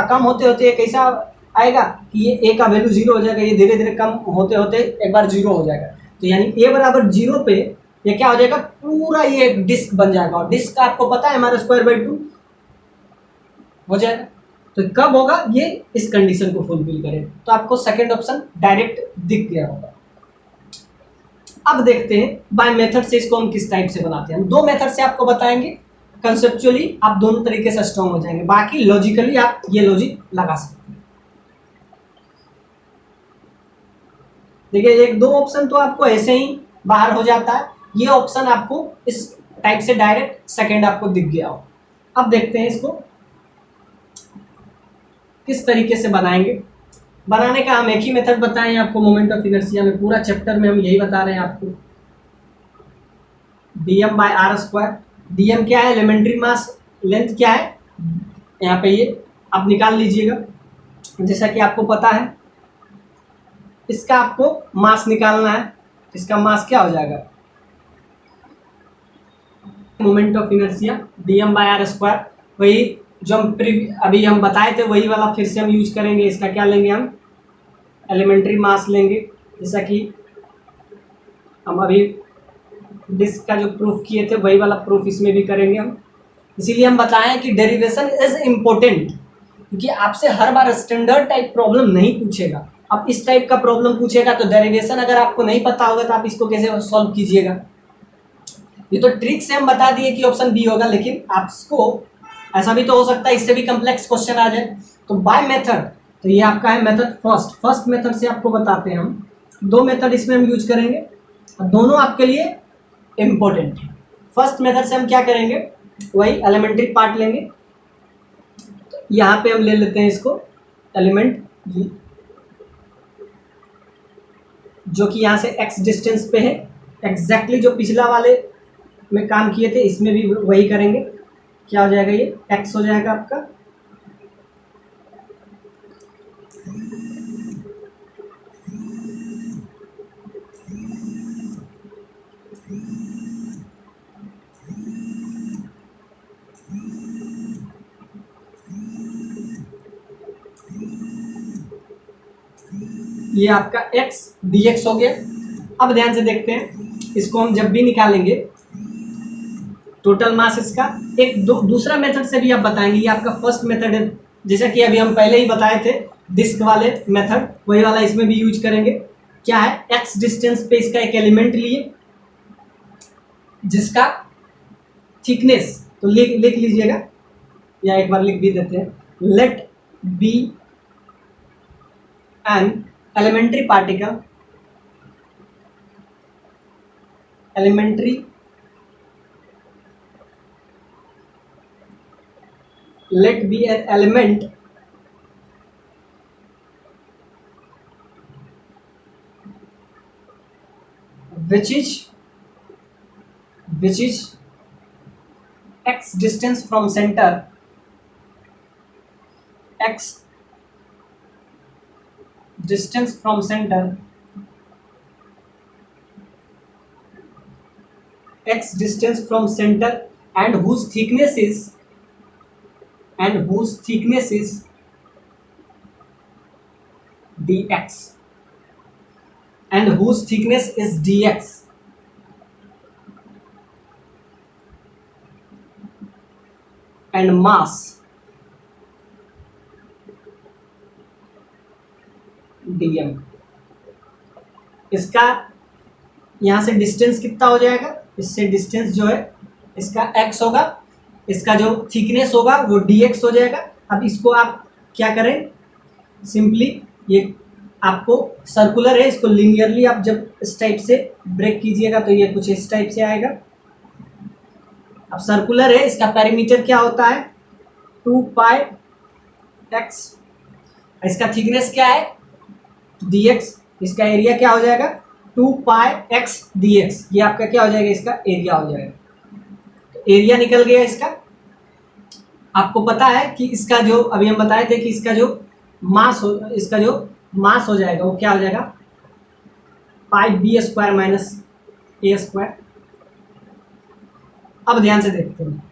Speaker 1: कम होते होते कैसा आएगा कि ये a का वैल्यू 0 हो जाएगा, ये धीरे धीरे कम होते होते एक बार 0 हो जाएगा, तो यानी a = 0 पे ये क्या हो जाएगा, पूरा ये डिस्क बन जाएगा, और डिस्क का आपको पता है mr²/2 हो जाएगा। तो कब होगा, ये इस कंडीशन को फुलफिल करे, तो आपको सेकंड ऑप्शन डायरेक्ट दिख गया होगा। अब देखते हैं बाय मेथड से इसको हम किस टाइप से बनाते हैं। हम 2 मेथड से आपको बताएंगे, कंसेप्चुअली आप दोनों तरीके से स्ट्रॉन्ग हो जाएंगे, बाकी लॉजिकली आप ये लॉजिक लगा सकते हैं। देखिए 1-2 ऑप्शन तो आपको ऐसे ही बाहर हो जाता है, ये ऑप्शन आपको इस टाइप से डायरेक्ट सेकंड आपको दिख गया हो। अब देखते हैं इसको किस तरीके से बनाएंगे। बनाने का हम एक ही मेथड बताएं आपको, मोमेंट ऑफ इनर्शिया में पूरा चैप्टर में हम यही बता रहे हैं आपको, dm/r²। dm क्या है, एलिमेंट्री मास लेंथ क्या है, यहाँ पे ये आप निकाल लीजिएगा। जैसा कि आपको पता है, इसका आपको मास निकालना है। इसका मास क्या हो जाएगा, मोमेंट ऑफ इनर्शिया dm/r²। वही जो हम अभी हम बताए थे वही वाला फिर से हम यूज करेंगे। इसका क्या लेंगे, हम एलिमेंट्री मास लेंगे, जैसा कि हम अभी डिस्क का जो प्रूफ किए थे वही वाला प्रूफ इसमें भी करेंगे हम। इसीलिए हम बताएं कि डेरिवेशन इज इम्पोर्टेंट, क्योंकि आपसे हर बार स्टैंडर्ड टाइप प्रॉब्लम नहीं पूछेगा। अब इस टाइप का प्रॉब्लम पूछेगा तो डेरिवेशन अगर आपको नहीं पता होगा तो आप इसको कैसे सॉल्व कीजिएगा। ये तो ट्रिक से हम बता दिए कि ऑप्शन बी होगा, लेकिन आपको ऐसा भी तो हो सकता है इससे भी कम्प्लेक्स क्वेश्चन आ जाए। तो बाय मेथड, तो ये आपका है मेथड फर्स्ट मेथड से आपको बताते हैं हम। दो मेथड इसमें हम यूज करेंगे और दोनों आपके लिए इम्पोर्टेंट है। फर्स्ट मेथड से हम क्या करेंगे, वही एलिमेंट्री पार्ट लेंगे। तो यहाँ पे हम ले लेते हैं इसको एलिमेंट, जो कि यहाँ से x डिस्टेंस पे है। एग्जैक्टली जो पिछला वाले में काम किए थे इसमें भी वही करेंगे। क्या हो जाएगा, ये x हो जाएगा आपका। ये आपका x dx हो गया। अब ध्यान से देखते हैं, इसको हम जब भी निकालेंगे टोटल मास इसका, एक दूसरा मेथड से भी आप बताएंगे। ये आपका फर्स्ट मेथड है, जैसा कि अभी हम पहले ही बताए थे डिस्क वाले मेथड, वही वाला इसमें भी यूज करेंगे। क्या है, x डिस्टेंस पे इसका एक एलिमेंट लिए जिसका थिकनेस, तो लिख लीजिएगा या एक बार लिख भी देते हैं, let be an elementary particle, let be an element which is x distance from center, x distance from center, and whose thickness is dx, and mass dm। इसका यहाँ से डिस्टेंस कितना हो जाएगा, इससे डिस्टेंस जो है इसका x होगा, इसका जो थिकनेस होगा वो dx हो जाएगा। अब इसको आप क्या करें, सिंपली ये आपको सर्कुलर है, इसको लिनियरली आप जब इस टाइप से ब्रेक कीजिएगा तो ये कुछ इस टाइप से आएगा। अब सर्कुलर है, इसका पेरीमीटर क्या होता है 2πx, इसका थिकनेस क्या है dx, इसका एरिया क्या हो जाएगा 2πx dx। ये आपका क्या हो जाएगा, इसका एरिया हो जाएगा। तो एरिया निकल गया इसका। आपको पता है कि इसका जो अभी हम बताए थे कि इसका जो मास हो जाएगा वो क्या हो जाएगा πb² - a²। अब ध्यान से देखते हैं,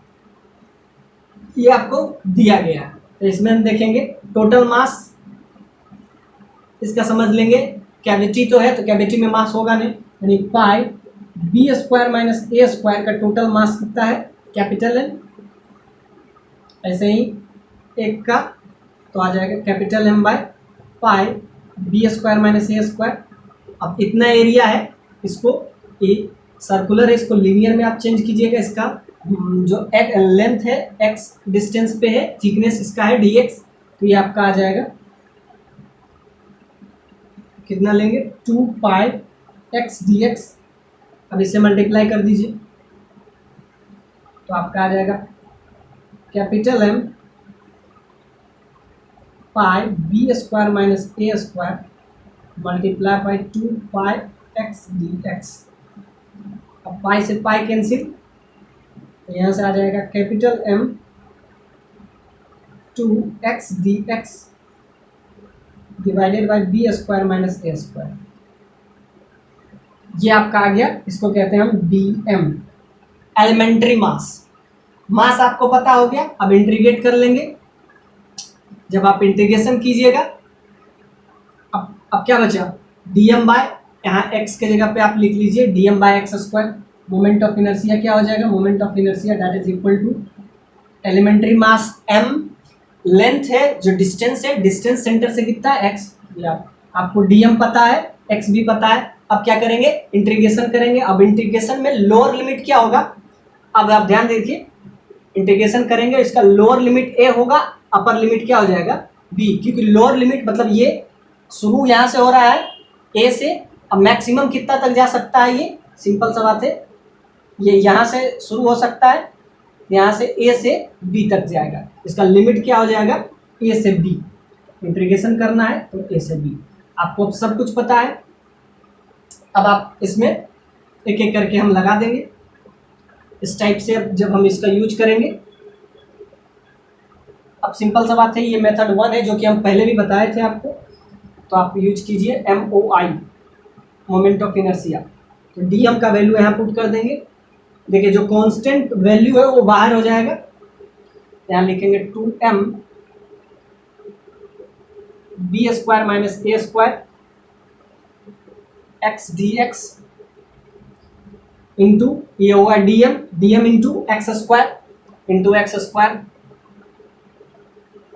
Speaker 1: ये आपको दिया गया है तो इसमें हम देखेंगे टोटल मास, इसका समझ लेंगे। कैविटी तो है तो कैविटी में मास होगा नहीं, यानी πb² - a² का टोटल मास कितना है कैपिटल M। ऐसे ही एक का तो आ जाएगा कैपिटल M/πb² - a²। अब इतना एरिया है, इसको सर्कुलर है, इसको लीनियर में आप चेंज कीजिएगा। इसका जो लेंथ है x डिस्टेंस पे है, थिकनेस इसका है dx, तो ये आपका आ जाएगा कितना लेंगे 2πx dx। अब इसे मल्टीप्लाई कर दीजिए तो आपका आ जाएगा capital M πb² - a² multiply by 2πx dx। अब पाई से पाई कैंसिल, तो यहाँ से आ जाएगा capital M 2x dx divided by B square minus A square. ये आपका आ गया, इसको कहते हैं हम dm, एलिमेंट्री मास। मास आपको पता हो गया, अब इंटीग्रेट कर लेंगे। जब आप इंटीग्रेशन कीजिएगा, अब क्या बचा, dm बाय, यहाँ x के जगह पे आप लिख लीजिए dm by X square. Moment of inertia क्या हो जाएगा, moment of inertia that is equal to elementary mass m, length है जो डिस्टेंस है, डिस्टेंस सेंटर से कितना है x, आपको dm पता है, x भी पता है। अब क्या करेंगे, इंटीग्रेशन करेंगे। अब इंटीग्रेशन में लोअर लिमिट क्या होगा, अब आप ध्यान देखिए, इंटीग्रेशन करेंगे, इसका लोअर लिमिट a होगा, अपर लिमिट क्या हो जाएगा b, क्योंकि लोअर लिमिट मतलब ये शुरू यहाँ से हो रहा है a से, अब मैक्सिमम कितना तक जा सकता है, ये सिंपल सा बात है, ये यहाँ से शुरू हो सकता है, यहाँ से a से b तक जाएगा, इसका लिमिट क्या हो जाएगा a से b। इंटीग्रेशन करना है तो a से b, आपको सब कुछ पता है। अब आप इसमें एक एक करके हम लगा देंगे इस टाइप से। अब जब हम इसका यूज करेंगे, अब सिंपल सा बात है, ये मेथड 1 है जो कि हम पहले भी बताए थे आपको, तो आप यूज कीजिए MOI, मोमेंट ऑफ इनर्शिया। तो dm का वैल्यू यहाँ पुट कर देंगे। देखिए जो कांस्टेंट वैल्यू है वो बाहर हो जाएगा, यहाँ लिखेंगे 2m B square minus A square X D X into, ये होगा dm इंटू एक्स स्क्वायर,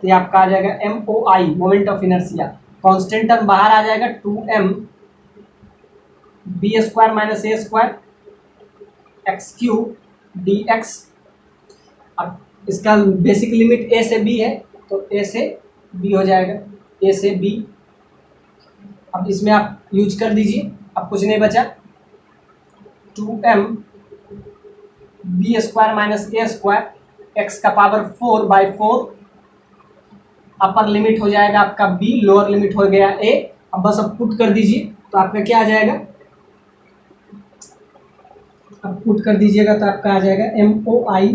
Speaker 1: ये आपका आ जाएगा MOI, moment of inertia. Constant term बाहर आ जाएगा 2m B square minus A square X cube D X. अब इसका बेसिक लिमिट a से b है, तो a से b हो जाएगा, a से b। अब इसमें आप यूज कर दीजिए, अब कुछ नहीं बचा, 2m B square minus A square x का पावर 4/4, अपर लिमिट हो जाएगा आपका b, लोअर लिमिट हो गया a। अब बस अब पुट कर दीजिए तो आपका क्या आ जाएगा, अब पुट कर दीजिएगा तो आपका आ जाएगा MOI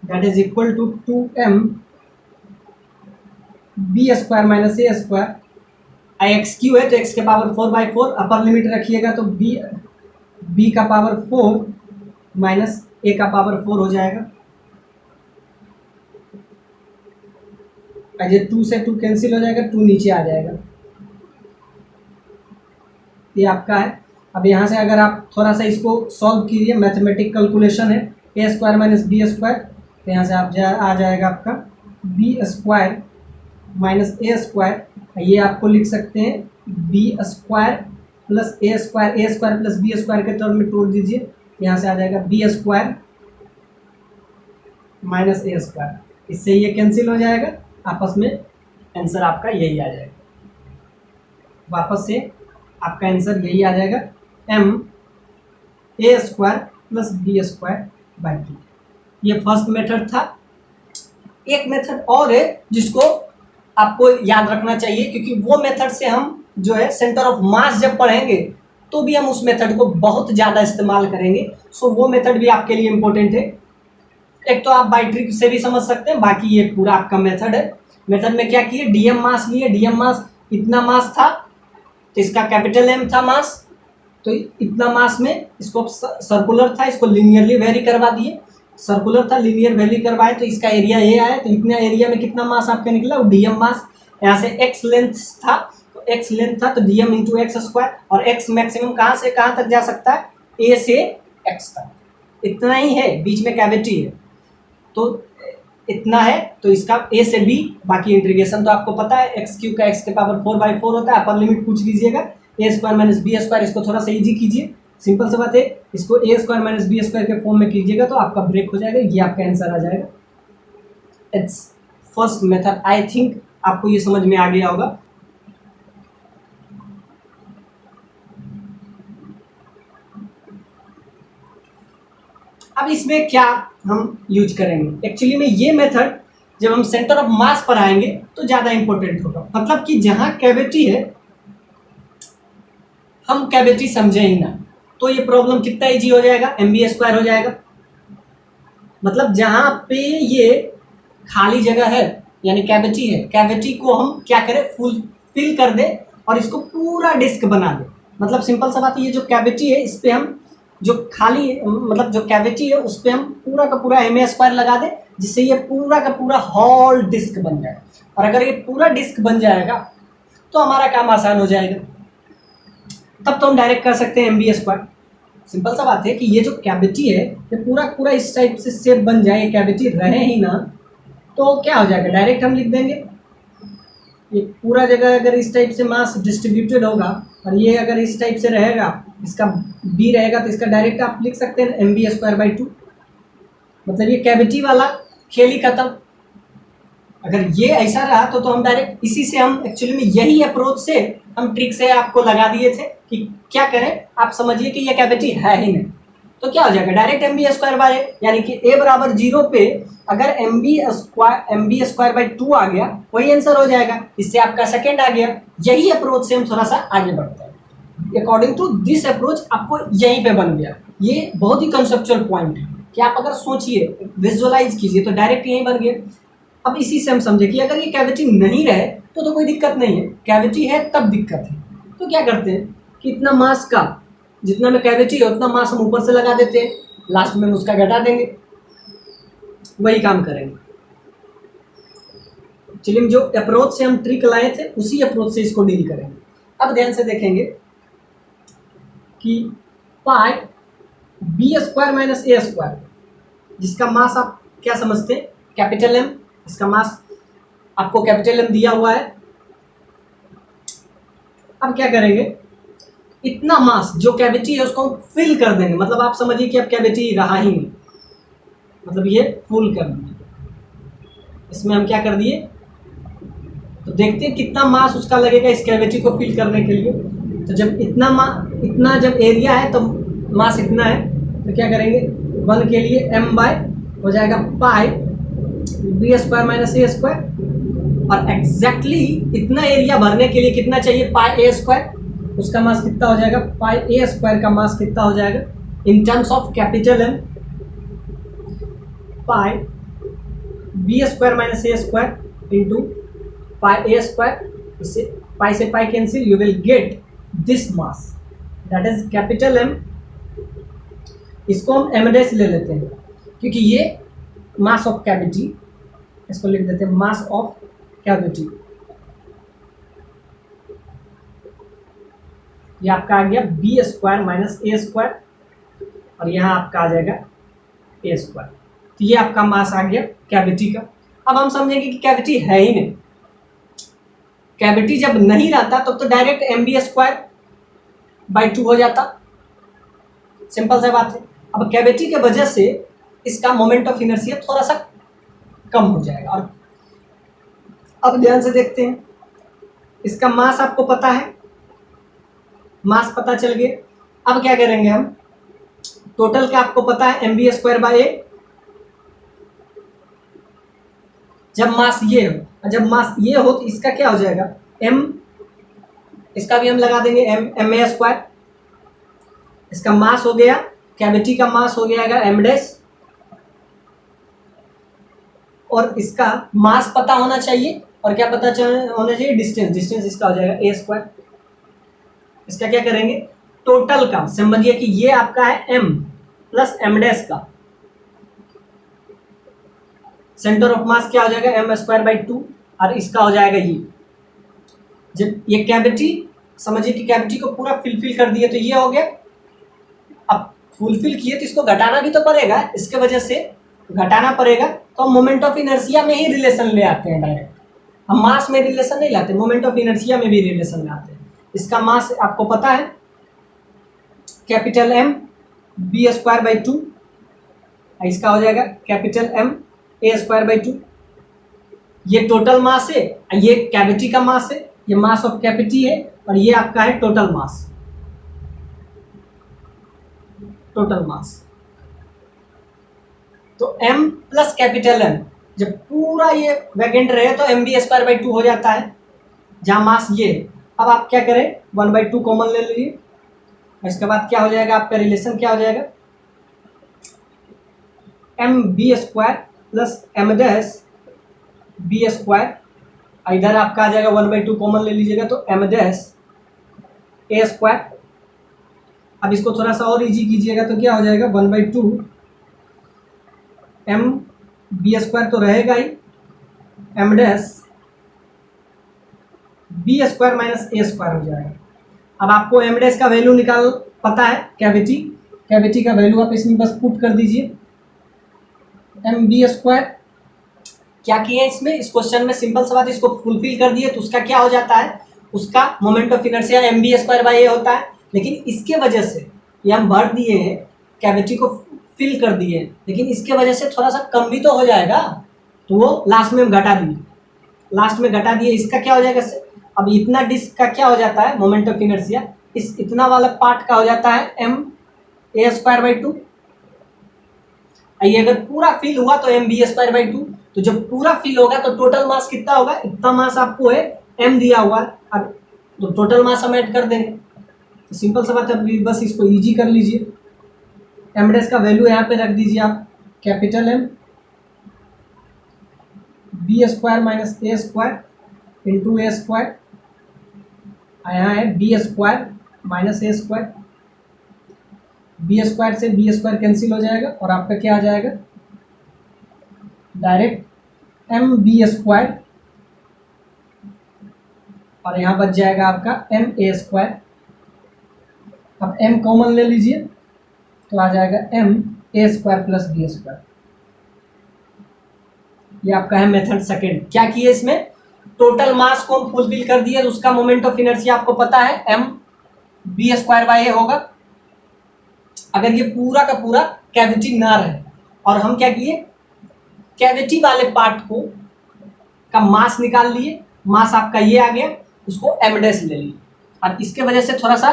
Speaker 1: that is equal to 2m B square minus A square, I X cube है तो x के पावर 4/4, अपर लिमिट रखिएगा तो b का पावर 4 माइनस a का पावर 4 हो जाएगा। ये 2 से 2 कैंसिल हो जाएगा, 2 नीचे आ जाएगा, ये आपका है। अब यहाँ से अगर आप थोड़ा सा इसको सॉल्व कीजिए, मैथमेटिक कैलकुलेशन है, ए स्क्वायर माइनस बी स्क्वायर, तो यहाँ से आप आ जाएगा आपका B square minus A square, ये आपको लिख सकते हैं बी स्क्वायर प्लस ए स्क्वायर प्लस बी स्क्वायर के टर्म में तोड़ दीजिए, यहाँ से आ जाएगा B square minus A square, इससे ये कैंसिल हो जाएगा, आपस में आंसर आपका यही आ जाएगा। वापस से आपका आंसर यही आ जाएगा, m a square plus B square by 2। ये फर्स्ट मेथड था। एक मेथड और है जिसको आपको याद रखना चाहिए, क्योंकि वो मेथड से हम जो है सेंटर ऑफ मास जब पढ़ेंगे तो भी हम उस मेथड को बहुत ज़्यादा इस्तेमाल करेंगे। सो वो मेथड भी आपके लिए इम्पोर्टेंट है। एक तो आप बाई ट्रिक से भी समझ सकते हैं, बाकी ये पूरा आपका मेथड है। मेथड में क्या किए, डीएम मास लिए, डीएम मास इतना मास था तो इसका कैपिटल M था मास, तो इतना मास में इसको सर्कुलर था, इसको लीनियरली वेरी करवा दिए, सर्कुलर था लीनियर वेरी करवाए तो इसका एरिया ये आया, तो इतना एरिया में कितना मास आपका निकला, वो डीएम मास। यहाँ से x लेंथ था तो x लेंथ था तो डीएम इंटू एक्स स्क्वायर, और x मैक्सिमम कहाँ से कहाँ तक जा सकता है, a से x तक, इतना ही है, बीच में कैविटी है तो इतना है, तो इसका a से b, बाकी इंटीग्रेशन तो आपको पता है, एक्स क्यू का x के पावर 4/4 होता है, अपर लिमिट पूछ लीजिएगा, a square minus B square, इसको थोड़ा सा इजी कीजिए, सिंपल सा बात है, इसको a square minus B square के फॉर्म में कीजिएगा तो आपका ब्रेक हो जाएगा, ये आपका आंसर आ जाएगा। It's first method, I think आपको ये समझ में आ गया होगा। अब इसमें क्या हम यूज करेंगे, एक्चुअली में ये मेथड जब हम सेंटर ऑफ मास पर आएंगे तो ज़्यादा इंपॉर्टेंट होगा, मतलब कि जहाँ कैविटी है हम कैविटी समझे ही ना, तो ये प्रॉब्लम कितना इजी हो जाएगा, MB² हो जाएगा। मतलब जहाँ पे ये खाली जगह है यानी कैविटी है, कैविटी को हम क्या करें, फिल कर दे और इसको पूरा डिस्क बना दे। मतलब सिंपल सा बात है, ये जो कैविटी है इस पे हम जो खाली मतलब जो कैविटी है उस पर हम पूरा का पूरा Ma² लगा दें, जिससे ये पूरा का पूरा हॉल डिस्क बन जाए। और अगर ये पूरा डिस्क बन जाएगा तो हमारा काम आसान हो जाएगा, तब तो हम डायरेक्ट कर सकते हैं MB²। सिंपल सा बात है कि ये जो कैविटी है ये पूरा पूरा इस टाइप से शेप बन जाए, ये कैविटी रहे ही ना, तो क्या हो जाएगा, डायरेक्ट हम लिख देंगे ये पूरा जगह अगर इस टाइप से मास डिस्ट्रीब्यूटेड होगा और ये अगर इस टाइप से रहेगा, इसका B रहेगा, तो इसका डायरेक्ट आप लिख सकते हैं MB²/2। मतलब ये कैविटी वाला खेल ही खत्म। अगर ये ऐसा रहा तो हम डायरेक्ट इसी से हम एक्चुअली में यही अप्रोच से हम ट्रिक से आपको लगा दिए थे कि क्या करें, आप समझिए कि ये कैविटी है ही नहीं, तो क्या हो जाएगा, डायरेक्ट MB²/A, यानी कि A बराबर 0 पे अगर MB²/2 आ गया वही आंसर हो जाएगा। इससे आपका सेकंड आ गया। यही अप्रोच से हम थोड़ा सा आगे बढ़ते हैं। अकॉर्डिंग टू दिस अप्रोच आपको यहीं पे बन गया। ये बहुत ही कंसेप्चुअल पॉइंट है कि आप अगर सोचिए, विजुअलाइज कीजिए, तो डायरेक्ट यहीं बन गया। अब इसी से हम समझे कि अगर ये कैविटी नहीं रहे तो कोई दिक्कत नहीं है, कैविटी है तब दिक्कत है। तो क्या करते हैं कि इतना मास का, जितना में कैविटी है उतना मास हम ऊपर से लगा देते हैं, लास्ट में उसका घटा देंगे, वही काम करेंगे। चलिए, जो अप्रोच से हम ट्रिक लाए थे उसी अप्रोच से इसको डील करेंगे। अब ध्यान से देखेंगे कि पाई B² - A², जिसका मास आप क्या समझते हैं, कैपिटल M, इसका मास आपको कैपिटल M दिया हुआ है। अब क्या करेंगे, इतना मास जो कैविटी है उसको फिल कर देंगे। मतलब आप समझिए कि अब कैविटी रहा ही नहीं, मतलब ये फुल कर दिए। इसमें हम क्या कर दिए, तो देखते हैं कितना मास उसका लगेगा इस कैविटी को फिल करने के लिए। तो जब इतना जब एरिया है तो मास इतना है, तो क्या करेंगे, 1 के लिए M/ हो जाएगा पाई B² - A²। और एग्जैक्टली इतना एरिया भरने के लिए कितना चाहिए, पाई A²। उसका मास कितना हो जाएगा, पाई A² का मास कितना हो जाएगा in terms of capital M, pi B² - A² into pi A²। इससे पाई से pi cancel, you will get this mass, that is capital M। इसको हम M' ले लेते हैं क्योंकि ये मास ऑफ कैविटी, इसको लिख देते हैं मास ऑफ कैविटी। ये आपका आ गया B² - A² और यहाँ आपका आ जाएगा A²। तो ये आपका मास आ गया कैविटी का। अब हम समझेंगे कि कैविटी है ही नहीं। कैविटी जब नहीं रहता तब तो डायरेक्ट MB²/2 हो जाता, सिंपल सा बात है। अब कैविटी के वजह से इसका मोमेंट ऑफ इनर्शिया थोड़ा सा कम हो जाएगा। और अब ध्यान से देखते हैं, इसका मास आपको पता है, मास पता चल गया। अब क्या करेंगे हम, टोटल का आपको पता है MB²/A। जब मास ये हो, जब मास ये हो तो इसका क्या हो जाएगा M, इसका भी हम लगा देंगे Ma²। इसका मास हो गया, कैविटी का मास हो गया M', और इसका मास पता होना चाहिए और क्या पता होना चाहिए, डिस्टेंस। डिस्टेंस इसका हो जाएगा A²। इसका क्या करेंगे, टोटल का समझिए कि ये आपका है M प्लस M' का, सेंटर ऑफ मास क्या हो जाएगा M²/2, और इसका हो जाएगा ये। जब ये कैविटी, समझिए कि कैविटी को पूरा फिल कर दिए तो ये हो गया। अब फुलफिल किए तो इसको घटाना भी तो पड़ेगा, इसके वजह से घटाना पड़ेगा। तो हम मोमेंट ऑफ इनर्शिया में ही रिलेशन ले आते हैं डायरेक्ट, हम मास में रिलेशन नहीं लाते, मोमेंट ऑफ इनर्शिया में भी रिलेशन लाते हैं। इसका मास आपको पता है कैपिटल M B²/2, इसका हो जाएगा कैपिटल M A²/2। ये टोटल मास है, ये कैविटी का मास है, ये मास ऑफ कैविटी है, और ये आपका है टोटल मास, टोटल मास। तो M प्लस कैपिटल M, जब पूरा ये वैकेंट रहे तो MB²/2 हो जाता है, जहां मास ये। अब आप क्या करें, 1/2 कॉमन ले लीजिए, इसके बाद क्या हो जाएगा, आपका रिलेशन क्या हो जाएगा, MB² + M' बी स्क्वायर, इधर आपका आ जाएगा 1/2 कॉमन ले लीजिएगा तो एम डैश ए स्क्वायर। अब इसको थोड़ा सा और इजी कीजिएगा तो क्या हो जाएगा 1/2 एम बी स्क्वायर तो रहेगा ही, M dash B square minus A square हो जाएगा। अब आपको एम डैश का वैल्यू निकाल पता है, कैविटी का वैल्यू आप इसमें बस पुट कर दीजिए, एम बी स्क्वायर। क्या किए इसमें, इस क्वेश्चन में सिंपल सा बात, इसको फुलफिल कर दिए तो उसका क्या हो जाता है, उसका moment of inertia M B square by A होता है। लेकिन इसके वजह से ये हम भर दिए हैं, कैविटी को फिल कर दिए, लेकिन इसके वजह से थोड़ा सा कम भी तो हो जाएगा, तो वो लास्ट में हम घटा दिए, इसका क्या हो जाएगा। अब इतना डिस्क का क्या हो जाता है मोमेंट ऑफ इनर्शिया, इस इतना वाला पार्ट का हो जाता है एम ए स्क्वायर बाई 2। ये अगर पूरा फिल हुआ तो एम बी स्क्वायर बाई 2, तो जब पूरा फिल होगा तो टोटल मास कितना होगा, इतना मास आपको है एम दिया हुआ। अब तो टोटल मास हम ऐड कर देंगे, तो सिंपल सा बात है, बस इसको इजी कर लीजिए। एम डैश का वैल्यू यहाँ पे रख दीजिए आप, capital M B square minus A square into A square, यहाँ है B square minus A square, B square से बी स्क्वायर कैंसिल हो जाएगा और आपका क्या आ जाएगा डायरेक्ट एम बी स्क्वायर, और यहाँ बच जाएगा आपका एम ए स्क्वायर। अब m कॉमन ले लीजिए तो आ जाएगा M A square plus B square. ये आपका है मेथड सेकेंड। क्या किए इसमें, टोटल मास को हम फुलफिल कर दिए, उसका मोमेंट ऑफ इनर्शिया आपको पता है एम बी स्क्वायर बाई ए होगा। अगर ये पूरा का पूरा कैविटी ना रहे और हम क्या किए, कैविटी वाले पार्ट को का मास निकाल लिए, मास आपका ये आ गया, उसको एम डैश ले लिए, और इसके वजह से थोड़ा सा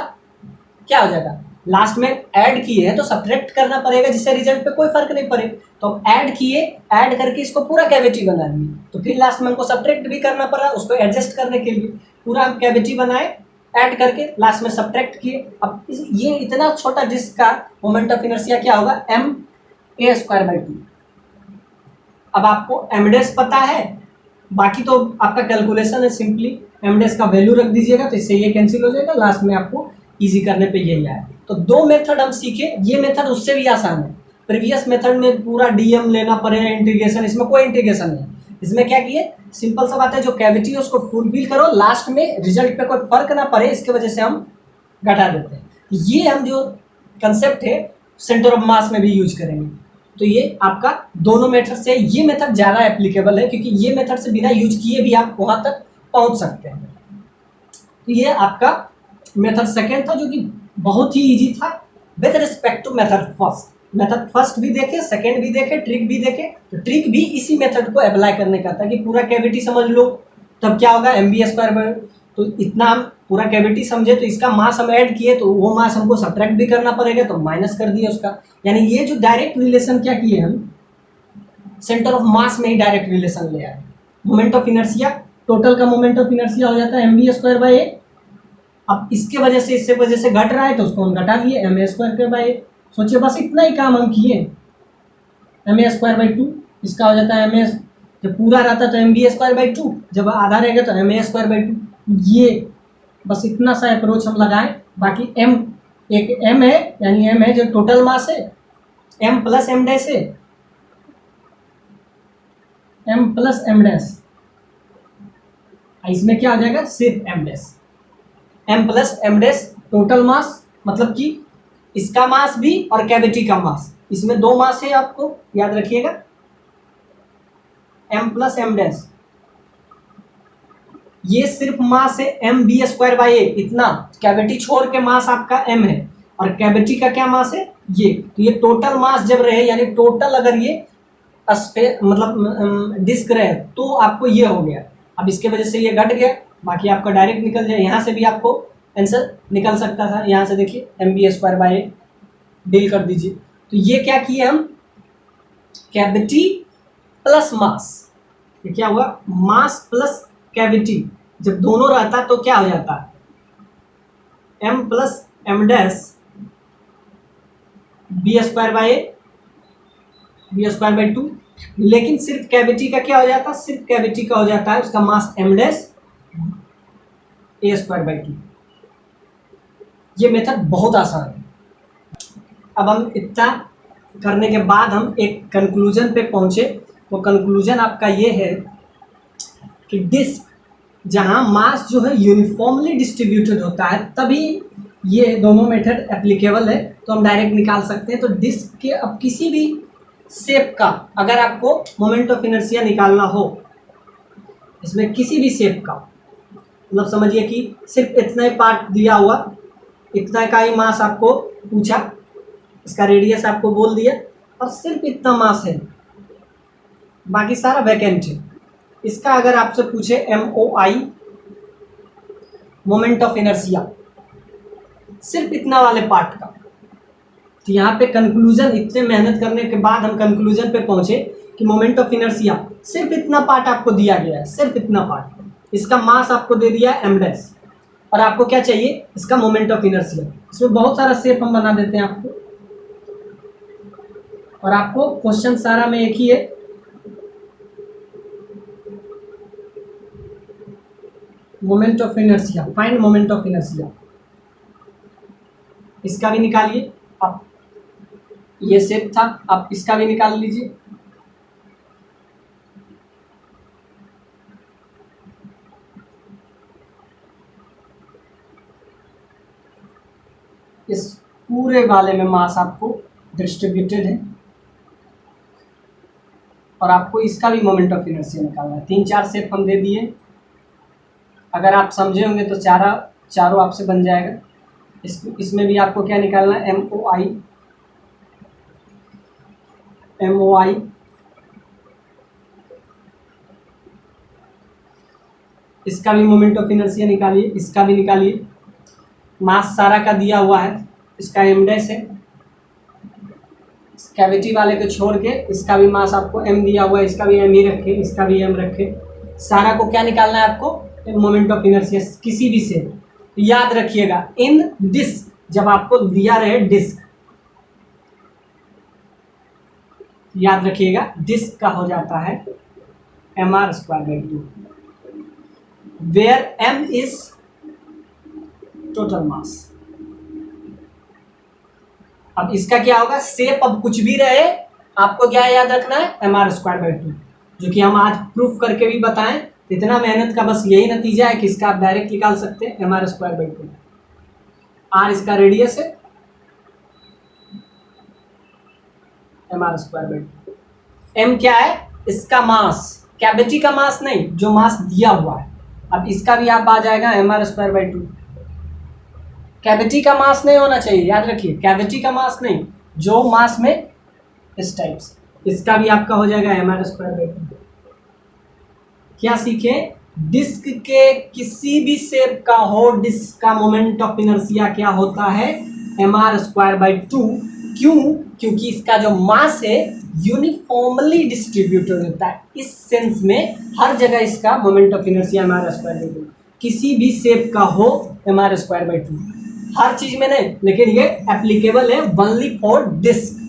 Speaker 1: क्या हो जाएगा, लास्ट में ऐड किए हैं तो सब्ट्रैक्ट करना पड़ेगा, जिससे रिजल्ट पे कोई फर्क नहीं पड़े। तो हम ऐड करके इसको पूरा कैविटी बना दिए, तो फिर लास्ट में हमको सब्ट्रैक्ट भी करना पड़ा, उसको एडजस्ट करने के लिए पूरा हम कैविटी बनाए, ऐड करके लास्ट में सब्ट्रैक्ट किए। अब ये इतना छोटा डिस्क का मोमेंट ऑफ इनर्शिया क्या होगा, एम ए स्क्वायर बाई 2। अब आपको एम डैश पता है, बाकी तो आपका कैलकुलेशन है, सिंपली एम डैश का वैल्यू रख दीजिएगा तो इससे ये कैंसिल हो जाएगा, लास्ट में आपको इजी करने पे यही आया। तो दो मेथड हम सीखे, ये मेथड उससे भी आसान है। प्रीवियस मेथड में पूरा डीएम लेना पड़ेगा, इंटीग्रेशन, इसमें कोई इंटीग्रेशन नहीं। इसमें क्या किए, सिंपल सा बात है, जो कैविटी है उसको फुलफिल करो, लास्ट में रिजल्ट पे कोई फर्क ना पड़े, इसके वजह से हम घटा देते हैं। ये हम जो कंसेप्ट है सेंटर ऑफ मास में भी यूज करेंगे। तो ये आपका दोनों मेथड से ये मेथड ज़्यादा एप्लीकेबल है, क्योंकि ये मेथड से बिना यूज किए भी आप वहाँ तक पहुँच सकते हैं। तो ये आपका मेथड सेकेंड था, जो कि बहुत ही इजी था with respect to method first. Method first भी देखे, सेकेंड भी देखे, ट्रिक भी देखे। तो ट्रिक भी इसी मेथड को अप्लाई करने का था कि पूरा कैविटी समझ लो, तब क्या होगा एम बी स्क्वायर में, तो इतना हम पूरा कैविटी समझे, तो इसका मास हम ऐड किए, तो वो मास हमको सब्ट्रैक्ट भी करना पड़ेगा, तो माइनस कर दिए उसका। यानी ये जो डायरेक्ट रिलेशन क्या किए हम, सेंटर ऑफ मास में ही डायरेक्ट रिलेशन ले आए। मोमेंट ऑफ इनर्शिया, टोटल का मोमेंट ऑफ इनर्शिया हो जाता है एम बी स्क्वायर बाई ए। अब इसके वजह से घट रहा है, तो उसको हम घटा दिए एम ए स्क्वायर के बाई। सोचिए बस इतना ही काम हम किए, एम ए स्क्वायर बाई 2, इसका हो जाता है एम ए, जब पूरा रहता तो एम बी स्क्वायर बाई 2, जब आधा रहेगा तो एम ए स्क्वायर बाई 2। ये बस इतना सा अप्रोच हम लगाएं। बाकी एम एक एम है, यानी एम है जो टोटल मास है, एम प्लस एम डैश है, एम प्लस एम डैश, इसमें क्या हो जाएगा सिर्फ M dash, M plus M dash total mass, मतलब कि इसका मास भी और कैविटी का मास, इसमें दो मास है, आपको याद रखिएगा, एम प्लस एम डैश। ये सिर्फ मास है एम बी स्क्वायर बाई ए, इतना कैविटी छोड़ के मास आपका एम है, और कैविटी का क्या मास है ये। तो ये टोटल मास जब रहे, यानी टोटल अगर ये मतलब डिस्क रहे, तो आपको ये हो गया। अब इसके वजह से ये घट गया, बाकी आपका डायरेक्ट निकल जाए, यहाँ से भी आपको आंसर निकल सकता था। यहाँ से देखिए M B square by A deal कर दीजिए। तो ये क्या किए हम, कैविटी प्लस मास, ये क्या हुआ, मास प्लस कैविटी, जब दोनों रहता तो क्या हो जाता, M plus M dash B square by A, B square by 2, लेकिन सिर्फ कैविटी का क्या हो जाता है, सिर्फ कैविटी का हो जाता है उसका मास m डैश a²/2। ये मेथड बहुत आसान है। अब हम इतना करने के बाद हम एक कंक्लूजन पे पहुंचे। वो कंक्लूजन आपका ये है कि डिस्क जहां मास जो है यूनिफॉर्मली डिस्ट्रीब्यूटेड होता है तभी ये दोनों मेथड एप्लीकेबल है, तो हम डायरेक्ट निकाल सकते हैं। तो डिस्क के अब किसी भी शेप का अगर आपको मोमेंट ऑफ इनर्शिया निकालना हो, इसमें किसी भी शेप का, मतलब समझिए कि सिर्फ इतना ही पार्ट दिया हुआ, इतना का ही मास आपको पूछा, इसका रेडियस आपको बोल दिया और सिर्फ इतना मास है, बाकी सारा वैकेंट है। इसका अगर आपसे पूछे MOI मोमेंट ऑफ इनर्शिया सिर्फ इतना वाले पार्ट का, तो यहाँ पे कंक्लूजन, इतने मेहनत करने के बाद हम कंक्लूजन पे पहुंचे कि मोमेंट ऑफ इनर्शिया सिर्फ इतना पार्ट आपको दिया गया है, सिर्फ इतना पार्ट, इसका मास आपको दे दिया है m डैश, और आपको क्या चाहिए, इसका मोमेंट ऑफ इनर्शिया। इसमें बहुत सारा शेप हम बना देते हैं आपको, और आपको क्वेश्चन सारा में एक ही है, moment of inertia, find moment of inertia. इसका भी निकालिए आप, ये शेप था, आप इसका भी निकाल लीजिए। इस पूरे वाले में मास आपको डिस्ट्रीब्यूटेड है, और आपको इसका भी मोमेंट ऑफ इनर्शिया निकालना है। 3-4 शेप हम दे दिए, अगर आप समझे होंगे तो चारों आपसे बन जाएगा। इसमें भी आपको क्या निकालना है, MOI इसका भी मोमेंट ऑफ इनर्शिया निकालिए, इसका भी निकालिए। मास सारा का दिया हुआ है, इसका m डैश है, कैविटी वाले को छोड़ के इसका भी मास आपको m दिया हुआ है, इसका भी m ही रखे, इसका भी m रखे। सारा को क्या निकालना है आपको, मोमेंट ऑफ इनर्शिया किसी भी से। याद रखिएगा इन डिस्क, जब आपको दिया रहे डिस्क, याद रखिएगा डिस्क का हो जाता है mr²/2, where m is total mass. अब इसका क्या होगा, शेप अब कुछ भी रहे आपको क्या याद रखना है, mr²/2, जो कि हम आज प्रूफ करके भी बताएं। इतना मेहनत का बस यही नतीजा है कि इसका आप डायरेक्ट निकाल सकते हैं, mr²/2। r इसका रेडियस है, mr²/2। m क्या है, इसका मास, कैविटी का मास नहीं, जो मास दिया हुआ है। अब इसका भी आप आ जाएगा mr²/2। कैविटी का मास नहीं होना चाहिए, याद रखिए, कैविटी का मास नहीं, जो मास में इस टाइप से, इसका भी आपका हो जाएगा mr²/2। क्या सीखे, डिस्क के किसी भी शेप का हो, डिस्क का मोमेंट ऑफ इनर्शिया क्या होता है, mr²/2। क्यों, क्योंकि इसका जो मास है यूनिफॉर्मली डिस्ट्रीब्यूटेड होता है। इस सेंस में हर जगह इसका मोमेंट ऑफ इनर्शिया mr²/2, किसी भी शेप का हो mr²/2, हर चीज में नहीं, लेकिन ये एप्लीकेबल है ओनली फॉर डिस्क।